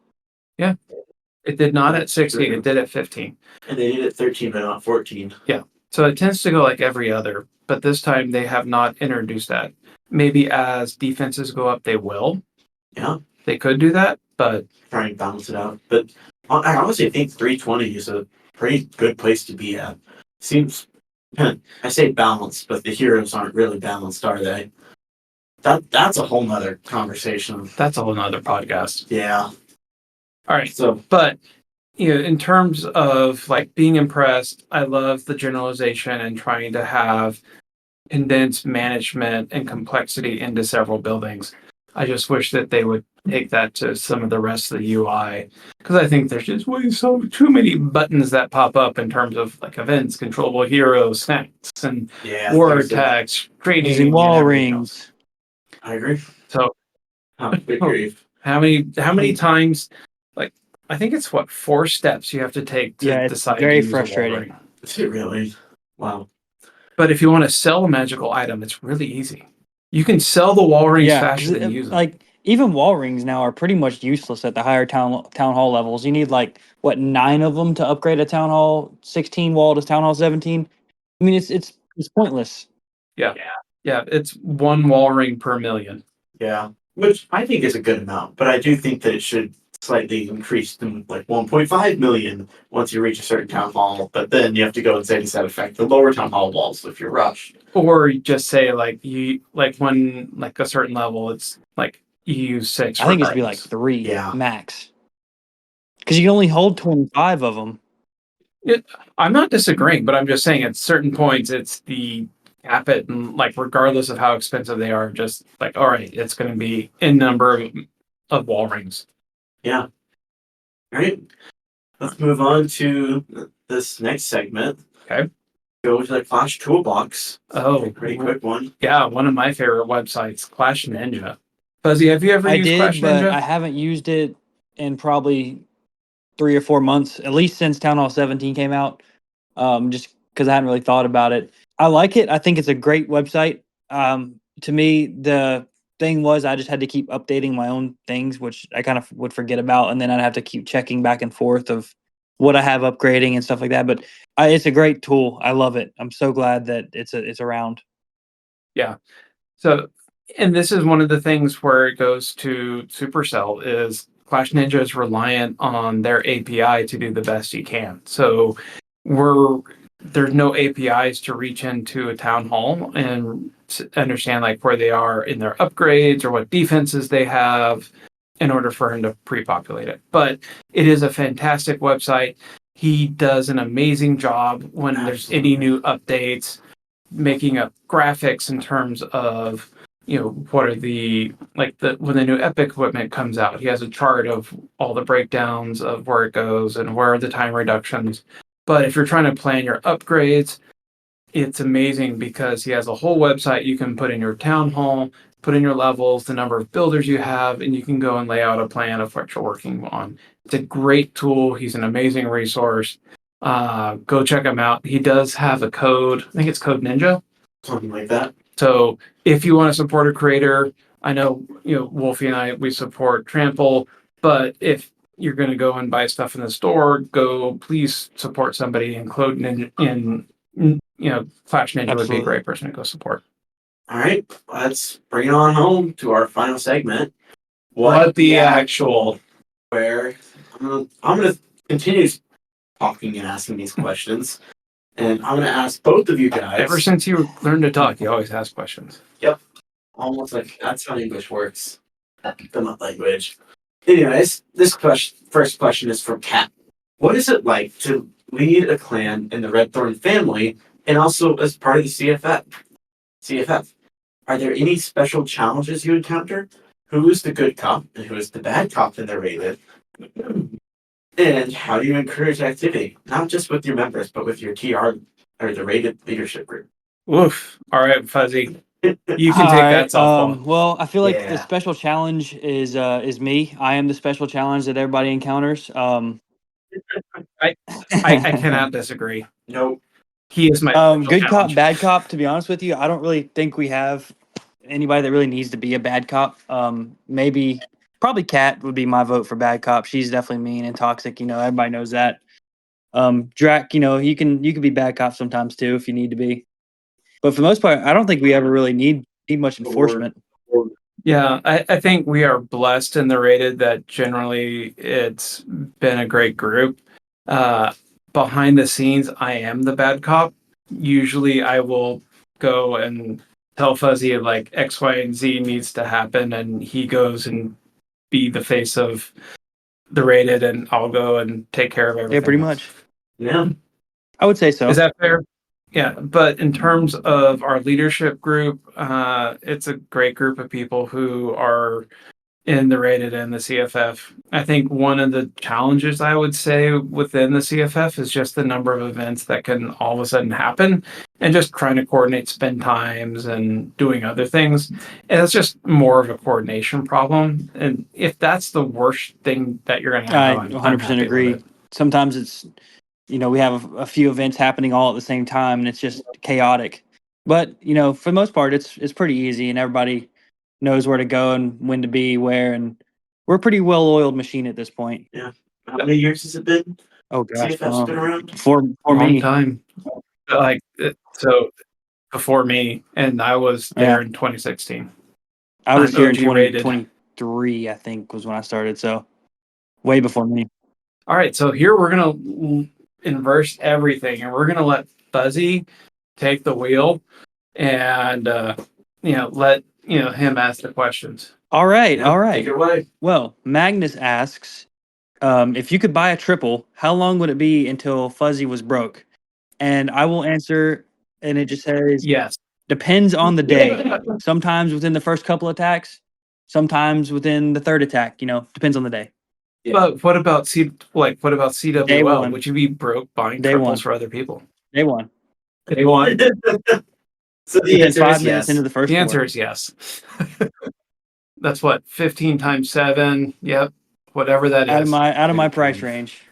It did not at 16. It did at 15. And they did it 13 but not 14. So it tends to go like every other, but this time they have not introduced that. Maybe as defenses go up, they will. Yeah. They could do that, but Try and balance it out. But I honestly think 320 is a pretty good place to be at. Seems, I say balanced, but the heroes aren't really balanced, are they? That's a whole nother conversation. that's a whole nother podcast. Yeah. All right. So But in terms of like being impressed, I love the generalization and trying to have condensed management and complexity into several buildings. I just wish that they would take that to some of the rest of the UI, because I think there's just too many buttons that pop up in terms of like events, controllable heroes, snacks, and yeah, war there's that. attacks, training, Using and wall everything else. rings. I agree. So Good grief. how many times? Like I think it's 4 steps you have to take to Yeah, it's decide very to use frustrating. a wall ring. Is it really? Wow. But if you want to sell a magical item, it's really easy. You can sell the wall rings Yeah, faster than use them. like even wall rings now are pretty much useless at the higher town hall levels. You need like 9 of them to upgrade a town hall 16 wall to town hall 17. I mean, it's pointless. Yeah, it's 1 wall ring per million. Yeah. Which I think is a good amount, but I do think that it should slightly increase to like 1.5 million once you reach a certain town hall. But then you have to go and say to that effect the lower town hall walls if you're rushed. Or just say when a certain level, it's like you use 6. I think it should be like regardless. 3 Yeah. max. Because you can only hold 25 of them. I'm not disagreeing, but I'm just saying at certain points it's the cap it, and like regardless of how expensive they are, just like, all right, it's going to be in number of wall rings. Yeah. All right. Let's move on to this next segment. Okay. Go to the Clash Toolbox. Oh, Pretty quick one. yeah, one of my favorite websites, Clash Ninja. Fuzzy, have you ever I used did, Clash but Ninja? I haven't used it in probably 3 or 4 months, at least since Town Hall 17 came out. Just because I hadn't really thought about it. I like it. I think it's a great website. To me, the thing was I just had to keep updating my own things, which I kind of would forget about, and then I'd have to keep checking back and forth of what I have upgrading and stuff like that. But it's a great tool. I love it. I'm so glad that it's around. Yeah. So, and this is one of the things where it goes to Supercell is Clash Ninja is reliant on their API to do the best you can. So there's no APIs to reach into a town hall and understand like where they are in their upgrades or what defenses they have in order for him to pre-populate it. But it is a fantastic website. He does an amazing job when there's any new updates, making up graphics in terms of what are the when the new epic equipment comes out, he has a chart of all the breakdowns of where it goes and where are the time reductions. But if you're trying to plan your upgrades, it's amazing because he has a whole website you can put in your town hall, put in your levels, the number of builders you have, and you can go and lay out a plan of what you're working on. It's a great tool. He's an amazing resource. Go check him out. He does have a code. I think it's Code Ninja. Something like that. So if you want to support a creator, I know Wolfy and I, we support Trample, but if you're going to go and buy stuff in the store, please support somebody, and Code Ninja in Flash Ninja would be a great person to go support. All right, let's bring it on home to our final segment. What the actual? Where I'm gonna continue talking and asking these questions, and I'm gonna ask both of you guys. Ever since you learned to talk, you always ask questions. Yep, almost like that's how English works. The language. Anyways, first question is from Kat. What is it like to lead a clan in the Red Thorn family and also as part of the CFF? Are there any special challenges you encounter? Who is the good cop and who is the bad cop in the rated? And how do you encourage activity, not just with your members, but with your TR or the rated leadership group? Oof. All right, Fuzzy. You can take that softball. Well, I feel like the special challenge is me. I am the special challenge that everybody encounters. I cannot disagree. Nope. He is my good challenge. cop, bad cop. To be honest with you, I don't really think we have anybody that really needs to be a bad cop. Probably Kat would be my vote for bad cop. She's definitely mean and toxic. Everybody knows that. Drac, you can be bad cop sometimes too if you need to be. But for the most part, I don't think we ever really need much enforcement. Yeah, I think we are blessed in the rated that generally it's been a great group. Behind the scenes, I am the bad cop. Usually I will go and tell Fuzzy like X, Y, and Z needs to happen, and he goes and be the face of the rated, and I'll go and take care of everything. Yeah, pretty much. Yeah. I would say so. Is that fair? Yeah, but in terms of our leadership group, it's a great group of people who are in the rated and the CFF. I think one of the challenges I would say within the CFF is just the number of events that can all of a sudden happen, and just trying to coordinate spend times and doing other things. And it's just more of a coordination problem. And if that's the worst thing that you're going to have, I 100% agree. Sometimes it's we have a few events happening all at the same time, and it's just chaotic. But for the most part, it's pretty easy, and everybody knows where to go and when to be where, and we're a pretty well-oiled machine at this point. Yeah. How many years has it been? Oh gosh, CFF's been around for long time. So before me, and I was there in 2016. I was here in OG rated. 2023, I think, was when I started. So way before me. All right, so here we're gonna inverse everything, and we're gonna let Fuzzy take the wheel, and let him ask the questions. All right. Take it away. Well, Magnus asks, if you could buy a triple, how long would it be until Fuzzy was broke? And I will answer, and it just says Yes. Depends on the day. Sometimes within the first couple attacks, sometimes within the third attack. Depends on the day. Yeah. But what about what about Day CWL? one. Would you be broke buying Day triples one. for other people? Day one. Day one. So the Within answer 5 is minutes yes. into the first The answer war. is yes. That's what 15 times 7. Yep, whatever that Out of is. my price range.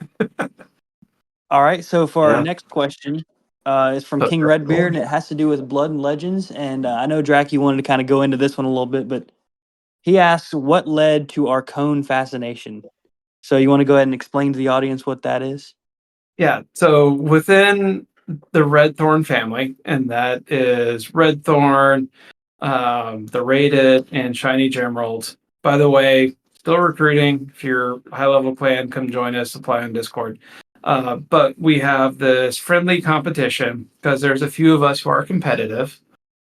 All right. So for our Yeah. next question, is from But- King Redbeard, and it has to do with Blood and Legends. And I know Drac, you wanted to kind of go into this one a little bit, but he asks, "What led to our cone fascination?" So you want to go ahead and explain to the audience what that is? Yeah. So within the red thorn family, and that is red thorn, the rated, and shiny gemerald. By the way, still recruiting. If you're high level clan, come join us. Apply on Discord. But we have this friendly competition because there's a few of us who are competitive.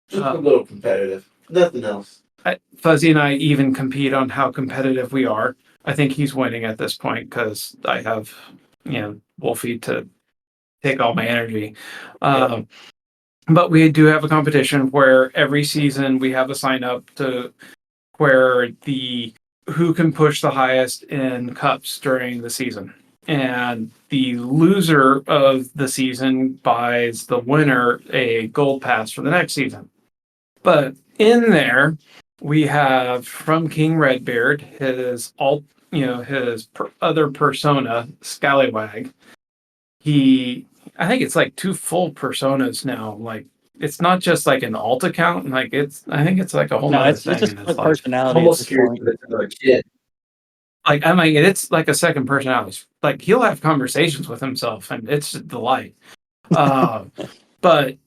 Just a little competitive. Nothing else. Fuzzy and I even compete on how competitive we are. I think he's winning at this point because I have, Wolfy to take all my energy. But we do have a competition where every season we have a sign up to where who can push the highest in cups during the season. And the loser of the season buys the winner a gold pass for the next season. But in there, we have from King Redbeard his other persona, Scallywag. I think it's like 2 full personas now. Like it's not just like an alt account. I think it's like a whole No, nother it's thing a in his split life. personality. Almost at this scared point. of another kid. Like I'm like it's like a second personality. Like he'll have conversations with himself, and it's a delight. But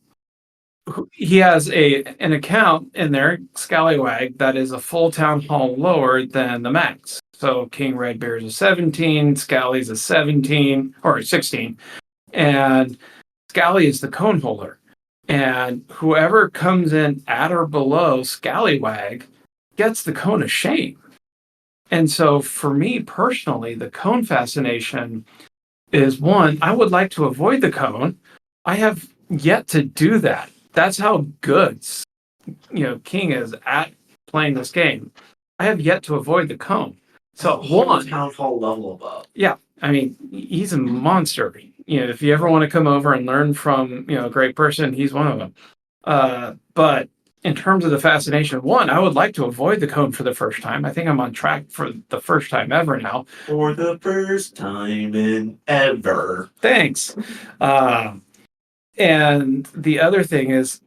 he has an account in there, Scallywag, that is a full town hall lower than the max. So King Redbeard is a 17, Scally's a 17 or 16, and Scally is the cone holder. And whoever comes in at or below Scallywag gets the cone of shame. And so for me personally, the cone fascination is one, I would like to avoid the cone. I have yet to do that. That's how good, King is at playing this game. I have yet to avoid the cone. So one, town hall level above. yeah, I mean, he's a monster. If you ever want to come over and learn from, a great person, he's one of them. But in terms of the fascination, one, I would like to avoid the cone for the first time. I think I'm on track for the first time ever now. For the first time in ever. Thanks. And the other thing is,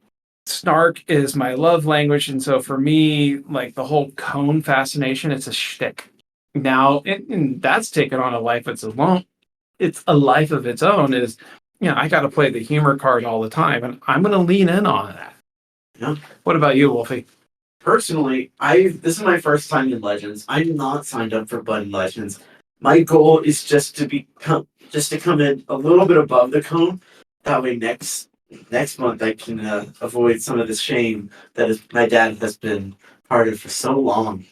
snark is my love language. And so for me, like the whole cone fascination, it's a shtick. Now, and that's taken on a life of its own. It's a life of its own. I got to play the humor card all the time, and I'm going to lean in on that. Yeah. What about you, Wolfie? Personally, this is my first time in Legends. I'm not signed up for Bud Legends. My goal is just to come in a little bit above the cone. That way, next month I can avoid some of the shame that my dad has been part of for so long.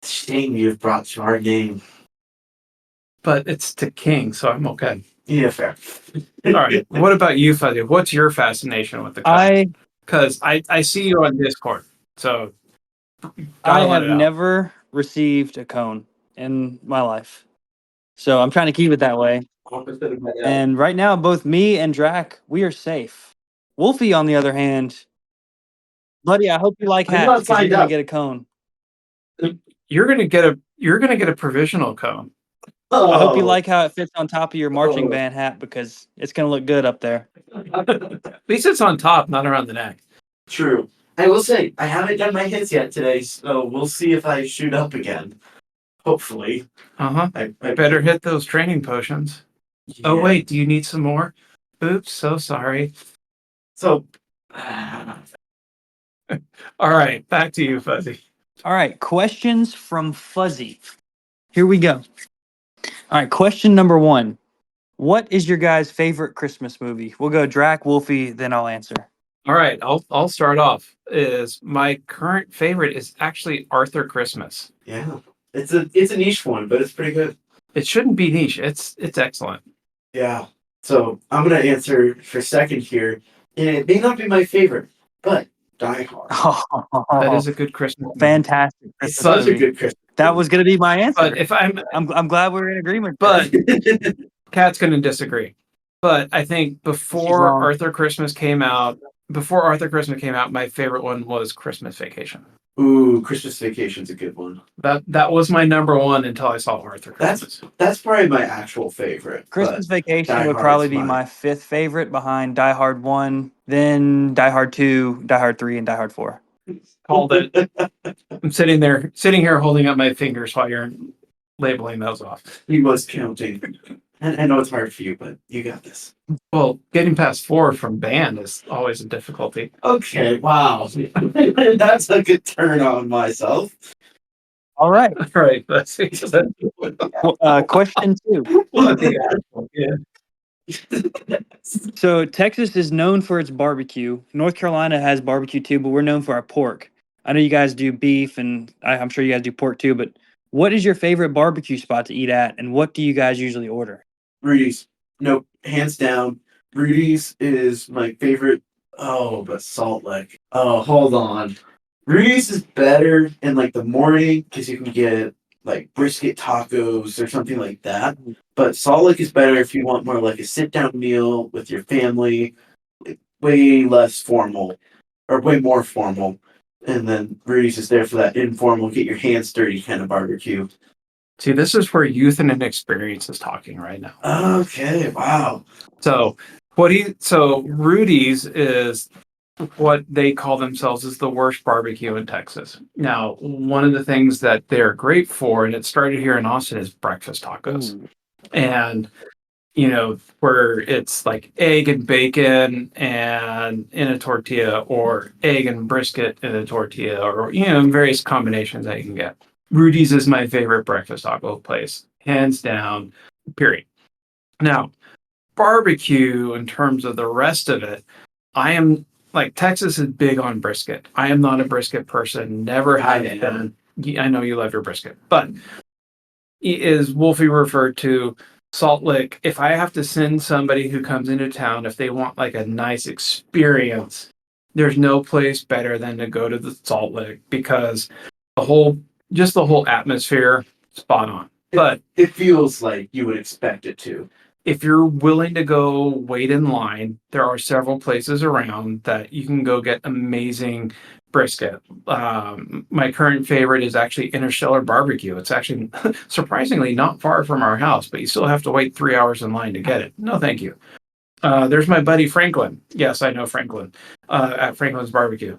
The shame you've brought to our name. But it's to King, so I'm okay. Yeah, fair. All right. What about you, Fuzzy? What's your fascination with the cone? Because I see you on Discord, so I gotta let have it out. never received a cone in my life. So I'm trying to keep it that way. Opposite of my dad. And right now, both me and Drac, we are safe. Wolfie, on the other hand, buddy, I hope you like I'm hats not because you're signed gonna up. get a cone. You're gonna get a provisional cone. Oh. I hope you like how it fits on top of your marching band hat because it's gonna look good up there. At least it's on top, not around the neck. True. I will say, I haven't done my hits yet today, so we'll see if I shoot up again. Hopefully. I better hit those training potions. Yeah. Oh wait, do you need some more? Oops, so sorry. So, All right, back to you, Fuzzy. All right, questions from Fuzzy. Here we go. All right, question number 1. What is your guys' favorite Christmas movie? We'll go Drac, Wolfie, then I'll answer. All right, I'll start off. My current favorite is actually Arthur Christmas. yeah. It's a niche one, but it's pretty good. It shouldn't be niche. It's excellent. Yeah. So I'm gonna answer for second here. And it may not be my favorite, but Die Hard. That is a good Christmas movie. Fantastic It's Christmas such a movie. good Christmas. That was going to be my answer. But if I'm I'm glad we're in agreement. But Kat's going to disagree. But I think before wrong. Arthur Christmas came out, my favorite one was Christmas Vacation. Ooh, Christmas Vacation's a good one. That was my number one until I saw Arthur Christmas. That's probably my actual favorite. Christmas but Vacation Die would Hard's probably be mine. my fifth favorite behind Die Hard 1, then Die Hard 2, Die Hard 3, and Die Hard 4. Called it. I'm sitting here holding up my fingers while you're labeling those off. He was counting. And I know it's hard for you, but you got this. Well, getting past 4 from band is always a difficulty. Okay, wow. That's a good turn on myself. All right. All right, let's see. Question 2. Yeah. So Texas is known for its barbecue. North Carolina has barbecue too, but we're known for our pork. I know you guys do beef, and I'm sure you guys do pork too. But what is your favorite barbecue spot to eat at, and what do you guys usually order? Rudy's. Nope, hands down. Rudy's is my favorite. Oh, but Salt Lake. Oh, hold on. Rudy's is better in like the morning because you can get like brisket tacos or something like that. But Salt Lake is better if you want more like a sit down meal with your family, like way less formal or way more formal. And then Rudy's is there for that informal, get your hands dirty kind of barbecue. See, this is where youth and inexperience is talking right now. Okay, wow. So Rudy's is what they call themselves is the worst barbecue in Texas. Now, one of the things that they're great for, and it started here in Austin, is breakfast tacos. Ooh. And where it's like egg and bacon and in a tortilla, or egg and brisket in a tortilla, or various combinations that you can get. Rudy's is my favorite breakfast taco place, hands down, period. Now, barbecue, in terms of the rest of it, I am like, Texas is big on brisket. I am not a brisket person, never have been. I know you love your brisket, but is Wolfy referred to Salt Lick. If I have to send somebody who comes into town, if they want like a nice experience, there's no place better than to go to the Salt Lick, because the whole atmosphere, spot on. But it feels like you would expect it to. If you're willing to go wait in line, there are several places around that you can go get amazing brisket. My current favorite is actually Interstellar Barbecue. It's actually surprisingly not far from our house, but you still have to wait 3 hours in line to get it. No, thank you. There's my buddy Franklin. Yes, I know Franklin, at Franklin's Barbecue.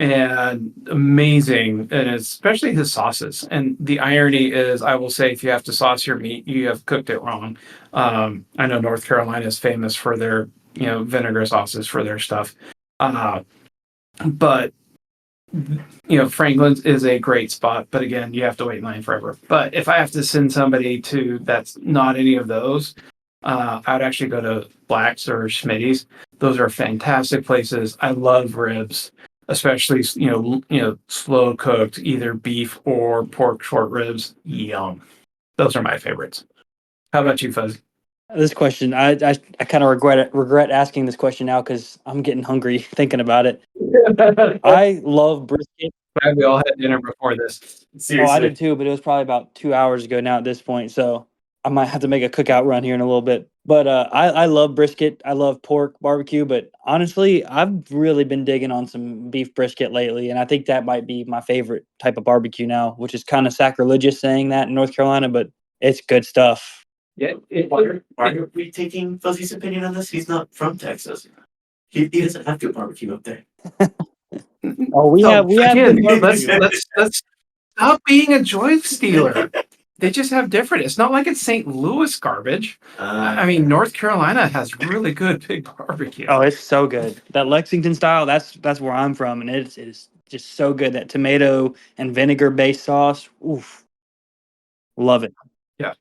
And amazing, and especially his sauces. And the irony is, I will say, if you have to sauce your meat, you have cooked it wrong. I know North Carolina is famous for their, vinegar sauces for their stuff. But Franklin's is a great spot. But again, you have to wait in line forever. But if I have to send somebody to that's not any of those, I'd actually go to Black's or Schmitty's. Those are fantastic places. I love ribs, especially slow cooked, either beef or pork short ribs. Yum. Those are my favorites. How about you, Fuzz? This question, I kind of regret asking this question now because I'm getting hungry thinking about it. I love brisket. Glad we all had dinner before this. Seriously. Oh, I did too, but it was probably about 2 hours ago now at this point. So I might have to make a cookout run here in a little bit. But I love brisket. I love pork barbecue. But honestly, I've really been digging on some beef brisket lately. And I think that might be my favorite type of barbecue now, which is kind of sacrilegious saying that in North Carolina, but it's good stuff. Yeah. Why are we taking Fuzzy's opinion on this? He's not from Texas. He doesn't have good barbecue up there. Oh, we have again, good barbecue. let's stop being a joy stealer. They just have different. It's not like it's St. Louis garbage. I mean, North Carolina has really good big barbecue. Oh, it's so good. That Lexington style, that's where I'm from, and it is just so good. That tomato and vinegar based sauce, oof, love it. Yeah.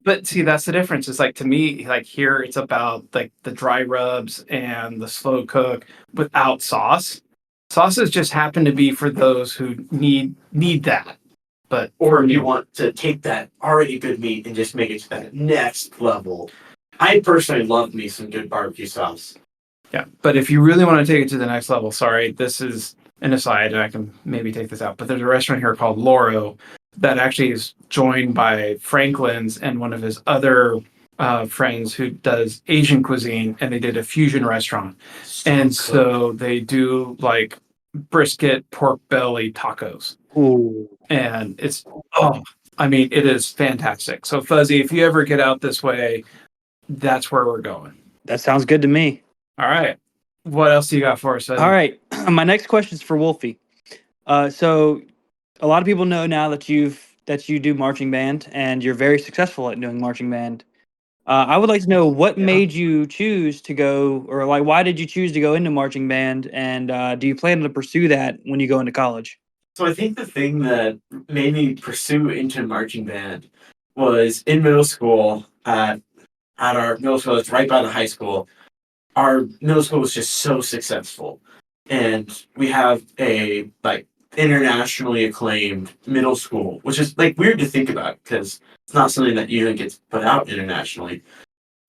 But that's the difference. It's like, to me, like here, it's about like the dry rubs and the slow cook without sauce. Sauces just happen to be for those who need that. But or you want to take that already good meat and just make it to that next level. I personally love me some good barbecue sauce. Yeah. But if you really want to take it to the next level, sorry, this is an aside and I can maybe take this out, but there's a restaurant here called Loro that actually is joined by Franklin's and one of his other friends who does Asian cuisine, and they did a fusion restaurant. So they do like brisket pork belly tacos. Ooh. And it's, oh, I mean, it is fantastic. So Fuzzy, if you ever get out this way, that's where we're going. That sounds good to me. All right. What else do you got for us, Fuzzy? All right. My next question is for Wolfie. So a lot of people know now that you do marching band and you're very successful at doing marching band. I would like to know what made you choose to go, or like why did you choose to go into marching band, and do you plan to pursue that when you go into college? So I think the thing that made me pursue into marching band was in middle school at our middle school. It's right by the high school. Our middle school was just so successful, and we have a like internationally acclaimed middle school, which is like weird to think about because it's not something that usually gets put out internationally.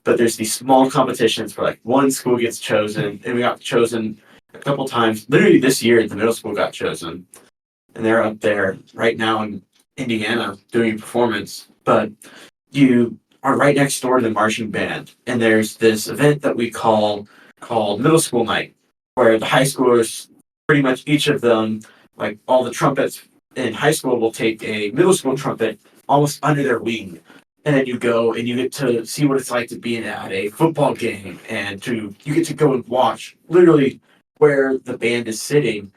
But there's these small competitions where like one school gets chosen, and we got chosen a couple times. Literally this year, the middle school got chosen, and they're up there right now in Indiana doing a performance. But you are right next door to the marching band, and there's this event that we called middle school night, where the high schoolers, pretty much each of them, like all the trumpets in high school, will take a middle school trumpet almost under their wing, and then you go and you get to see what it's like to be at a football game, and you get to go and watch literally where the band is sitting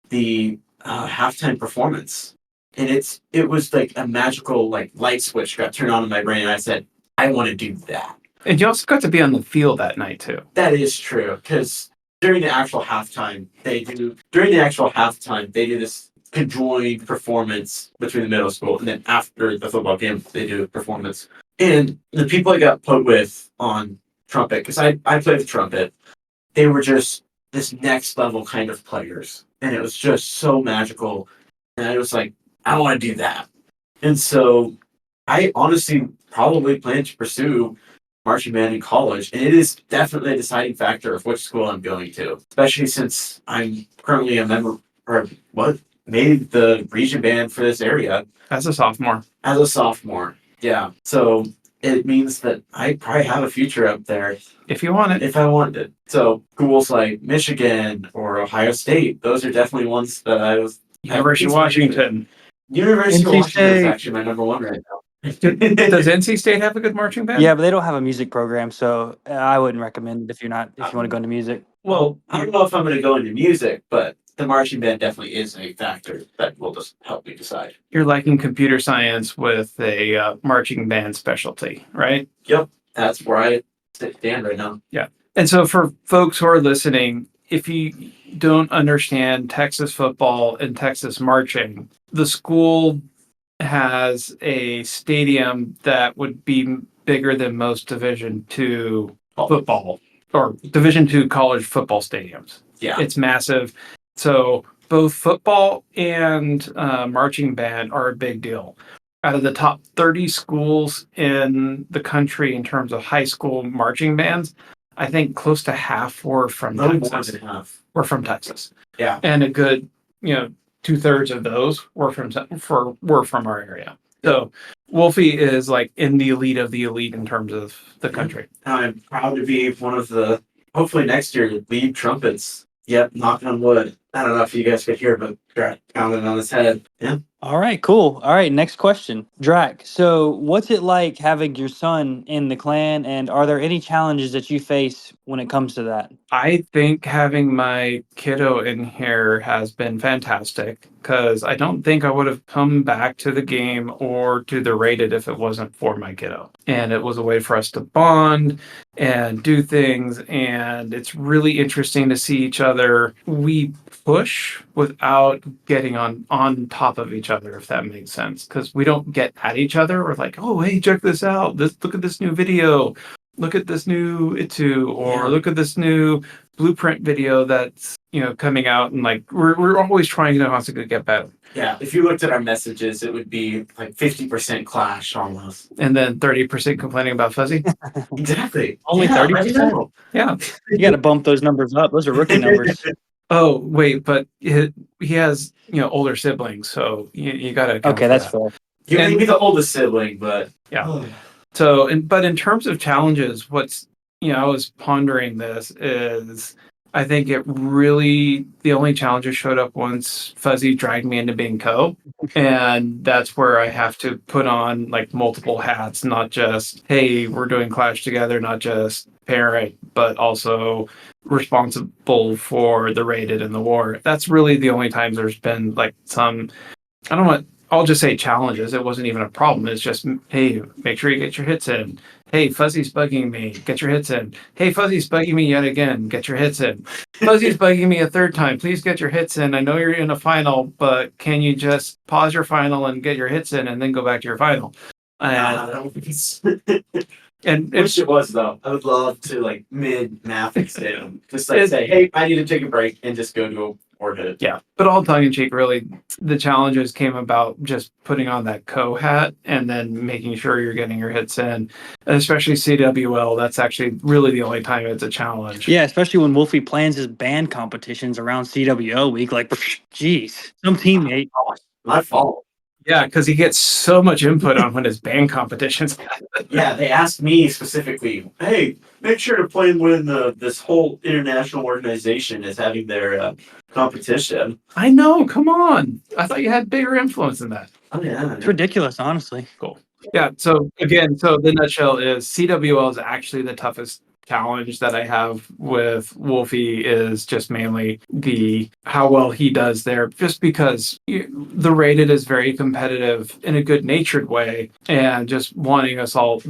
the halftime performance. And it was like a magical like light switch got turned on in my brain, and I said, I want to do that. And you also got to be on the field that night too. That is true, because during the actual halftime they do this conjoined performance between the middle school, and then after the football game they do a performance. And the people I got put with on trumpet, because I played the trumpet, they were just this next level kind of players, and it was just so magical. And I was like, I want to do that. And so I honestly probably plan to pursue marching band in college. And it is definitely a deciding factor of which school I'm going to, especially since I'm currently a member, or made the region band for this area. As a sophomore. Yeah. So it means that I probably have a future up there. If you want it. If I wanted it. So schools like Michigan or Ohio State, those are definitely ones that I was. University of Washington. University of NC Washington is State. actually my number one right now. Does NC State have a good marching band? Yeah, but they don't have a music program, so I wouldn't recommend it if you want to go into music. Well, I don't know if I'm going to go into music, but the marching band definitely is a factor that will just help me decide. You're liking computer science with a marching band specialty, right? Yep, that's where I stand right now. Yeah. And so for folks who are listening, if you don't understand Texas football and Texas marching, the school has a stadium that would be bigger than most Division II football or Division II college football stadiums. Yeah. It's massive. So both football and marching band are a big deal. Out of the top 30 schools in the country in terms of high school marching bands, I think close to half were from Texas. Were from Texas. Yeah. And a good, 2/3 of those were from our area. So Wolfie is like in the elite of the elite in terms of the country. I'm proud to be one of the, hopefully next year, lead trumpets. Yep, knock on wood. I don't know if you guys could hear, but Drac pounding on his head. Yeah. All right, cool. All right, next question. Drac, so what's it like having your son in the clan, and are there any challenges that you face when it comes to that? I think having my kiddo in here has been fantastic because I don't think I would have come back to the game or to the rated if it wasn't for my kiddo. And it was a way for us to bond and do things. And it's really interesting to see each other. We push without getting on top of each other, if that makes sense. Because we don't get at each other. We're like, oh, hey, check this out. Look at this new video. Look at this new Itu, or look at this new blueprint video that's, coming out and like we're always trying to constantly get better. Yeah, if you looked at our messages, it would be like 50% clash almost. And then 30% complaining about Fuzzy. Exactly. Only Yeah, 30%? I know. Yeah. You got to bump those numbers up. Those are rookie numbers. Oh wait, but he has older siblings, so you got to account Okay, for that's that. fair. You may And- be the oldest sibling, but Yeah. So, but in terms of challenges, what's I was pondering this is I think it really the only challenges showed up once Fuzzy dragged me into being and that's where I have to put on like multiple hats, not just hey we're doing Clash together, not just parent, but also responsible for the rated and the war. That's really the only times there's been like some I don't want. I'll just say challenges. It wasn't even a problem. It's just, hey, make sure you get your hits in. Hey, Fuzzy's bugging me. Get your hits in. Hey, Fuzzy's bugging me yet again. Get your hits in. Fuzzy's bugging me a third time. Please get your hits in. I know you're in a final, but can you just pause your final and get your hits in and then go back to your final? And Wish it was though. I would love to like mid math exam, just like say, hey, I need to take a break and just go to a war hit. yeah, but all tongue in cheek, really, the challenges came about just putting on that hat and then making sure you're getting your hits in, and especially CWL. That's actually really the only time it's a challenge. Yeah, especially when Wolfie plans his band competitions around CWO week. Like, geez, some teammate. My fault. Yeah, because he gets so much input on when his band competitions. Yeah, they asked me specifically, hey, make sure to play when this whole international organization is having their competition. I know. Come on. I thought you had bigger influence than that. Oh yeah, It's ridiculous, honestly. Cool. Yeah. So again, the nutshell is CWL is actually the toughest challenge that I have with Wolfie is just mainly the how well he does there, just because the rated is very competitive in a good natured way and just wanting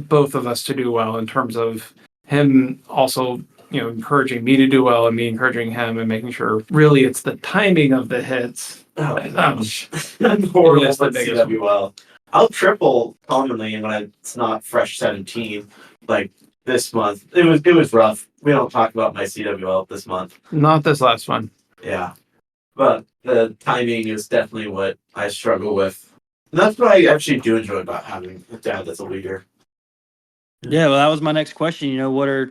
both of us to do well in terms of him also encouraging me to do well and me encouraging him and making sure really it's the timing of the hits. Oh gosh, I'm horrible Yes, the at biggest one. CWL. I'll triple commonly when it's not fresh 17. Like this month, it was rough. We don't talk about my CWL this month. Not this last one. Yeah, but the timing is definitely what I struggle with. And that's what I actually do enjoy about having a dad that's a leader. Yeah, well, that was my next question.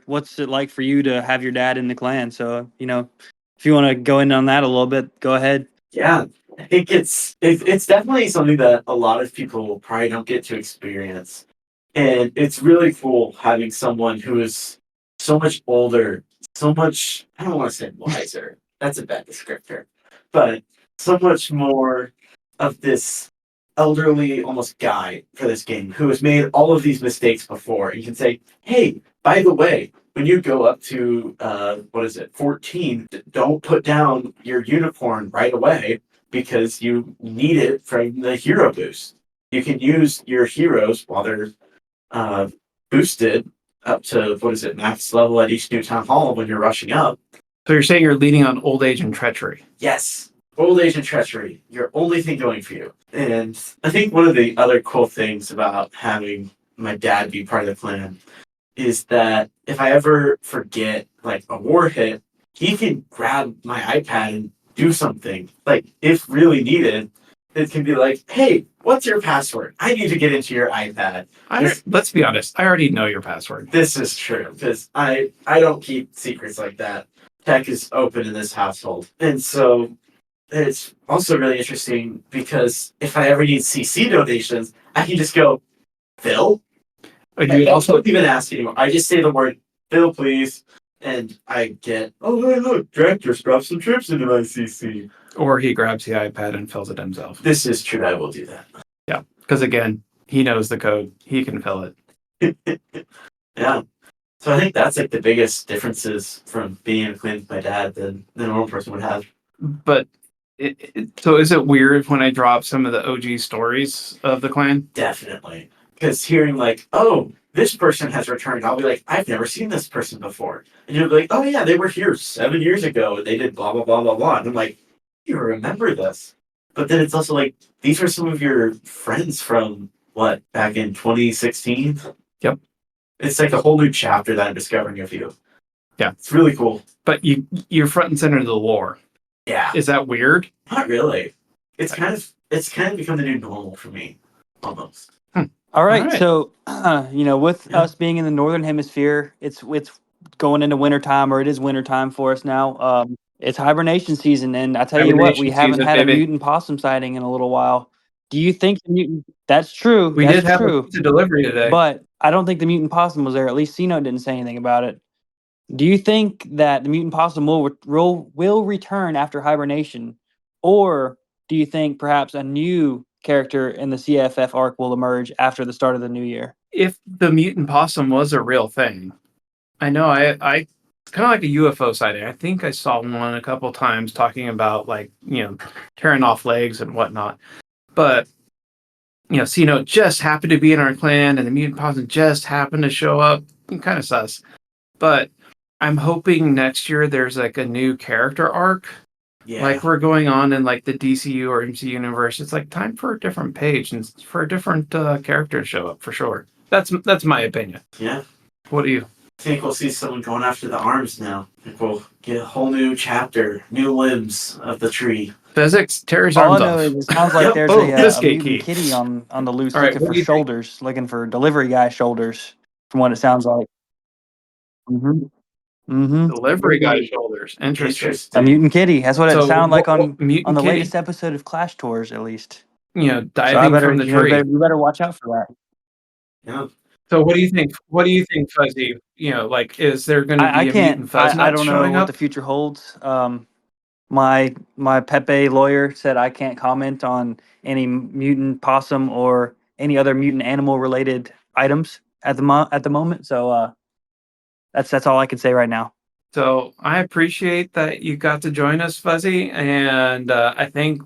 What's it like for you to have your dad in the clan? So, if you want to go in on that a little bit, go ahead. Yeah, I think it's definitely something that a lot of people probably don't get to experience. And it's really cool having someone who is so much older, so much, I don't want to say wiser, that's a bad descriptor, but so much more of this elderly almost guy for this game who has made all of these mistakes before. And you can say, hey, by the way, when you go up to 14, don't put down your unicorn right away because you need it from the hero boost. You can use your heroes while they're boosted up to max level at each new town hall when you're rushing up. So you're saying you're leading on old age and treachery. Yes, old age and treachery, your only thing going for you. And I think one of the other cool things about having my dad be part of the clan is that if I ever forget like a war hit, he can grab my iPad and do something. Like if really needed, it can be like, hey, what's your password? I need to get into your iPad. Let's be honest. I already know your password. This is true because I don't keep secrets like that. Tech is open in this household. And so it's also really interesting because if I ever need CC donations, I can just go, Phil? I don't even ask anymore. I just say the word, Phil, please. And I get, oh, hey, look, Drac just dropped some trips into my CC. Or he grabs the iPad and fills it himself. This is true. I will do that. Yeah. Because again, he knows the code. He can fill it. Yeah. So I think that's like the biggest differences from being in a clan with my dad than a normal person would have. But so is it weird when I drop some of the OG stories of the clan? Definitely. Because hearing like, oh, this person has returned, I'll be like, I've never seen this person before. And you'll be like, oh yeah, they were here 7 years ago and they did blah, blah, blah, blah, blah. And I'm like, you remember this. But then it's also like, these are some of your friends from what, back in 2016? Yep. It's like a whole new chapter that I'm discovering of you. Yeah. It's really cool. But you're front and center of the lore. Yeah, Is that weird? not really. It's kind of become the new normal for me, almost. All right, right. so with Yeah. us being in the northern hemisphere, it's going into wintertime, or it is wintertime for us now. It's hibernation season, and I tell you what, we Hibernation haven't season, had a baby. mutant possum sighting in a little while. Do you think the mutant? That's true. We That's did have a true. pizza delivery today. But I don't think the mutant possum was there. At least Cino didn't say anything about it. Do you think that the mutant possum will return after hibernation, or do you think perhaps a new character in the CFF arc will emerge after the start of the new year? If the mutant possum was a real thing, I know I it's kind of like a UFO sighting. I think I saw one a couple times talking about like tearing off legs and whatnot. But Cino just happened to be in our clan, and the mutant possum just happened to show up. Kind of sus. But I'm hoping next year there's like a new character arc. Yeah. Like we're going on in like the DCU or MCU universe. It's like time for a different page and for a different character to show up for sure. That's my opinion. Yeah. What do you? I think we'll see someone going after the arms now. I think we'll get a whole new chapter, new limbs of the tree. Physics, tear his All I arms know off. is it sounds like Yep. there's Oh, a this gate mutant key. kitty on the loose All right, looking what for do you think? shoulders, looking for delivery guy shoulders, from what it sounds like. Mm-hmm. Mm-hmm. Delivery guy shoulders. Interesting. A Interesting. mutant kitty. That's what it So sounded like on mutant the kitty, latest episode of Clash Tours, at least. So I diving better from the tree. you better watch out for that. Yeah. So what do you think? What do you think, Fuzzy? Like, is there going to I be a can't. mutant I Fuzz-nuts don't know showing what up? the future holds. My Pepe lawyer said I can't comment on any mutant possum or any other mutant animal related items at the moment. So that's all I can say right now. So I appreciate that you got to join us, Fuzzy, and I think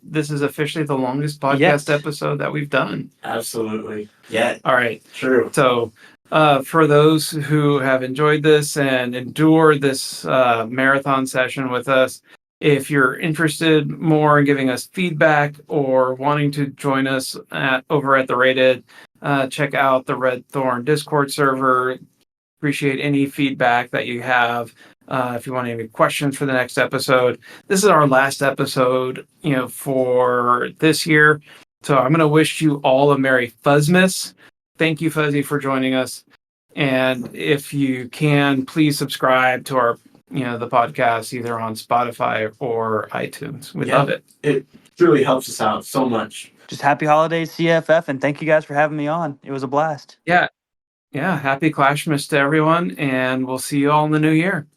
this is officially the longest podcast Yet. episode that we've done. Absolutely. Yeah. All right. True. So for those who have enjoyed this and endured this marathon session with us, if you're interested more in giving us feedback or wanting to join us over at the Rated, check out the Red Thorn Discord server. Appreciate any feedback that you have. If you want any questions for the next episode, this is our last episode, for this year. So I'm going to wish you all a Merry Fuzz-mas. Thank you, Fuzzy, for joining us. And if you can, please subscribe to our, the podcast either on Spotify or iTunes. We love it. It truly helps us out so much. Just happy holidays, CFF, and thank you guys for having me on. It was a blast. Yeah. Happy Clashmas to everyone, and we'll see you all in the new year.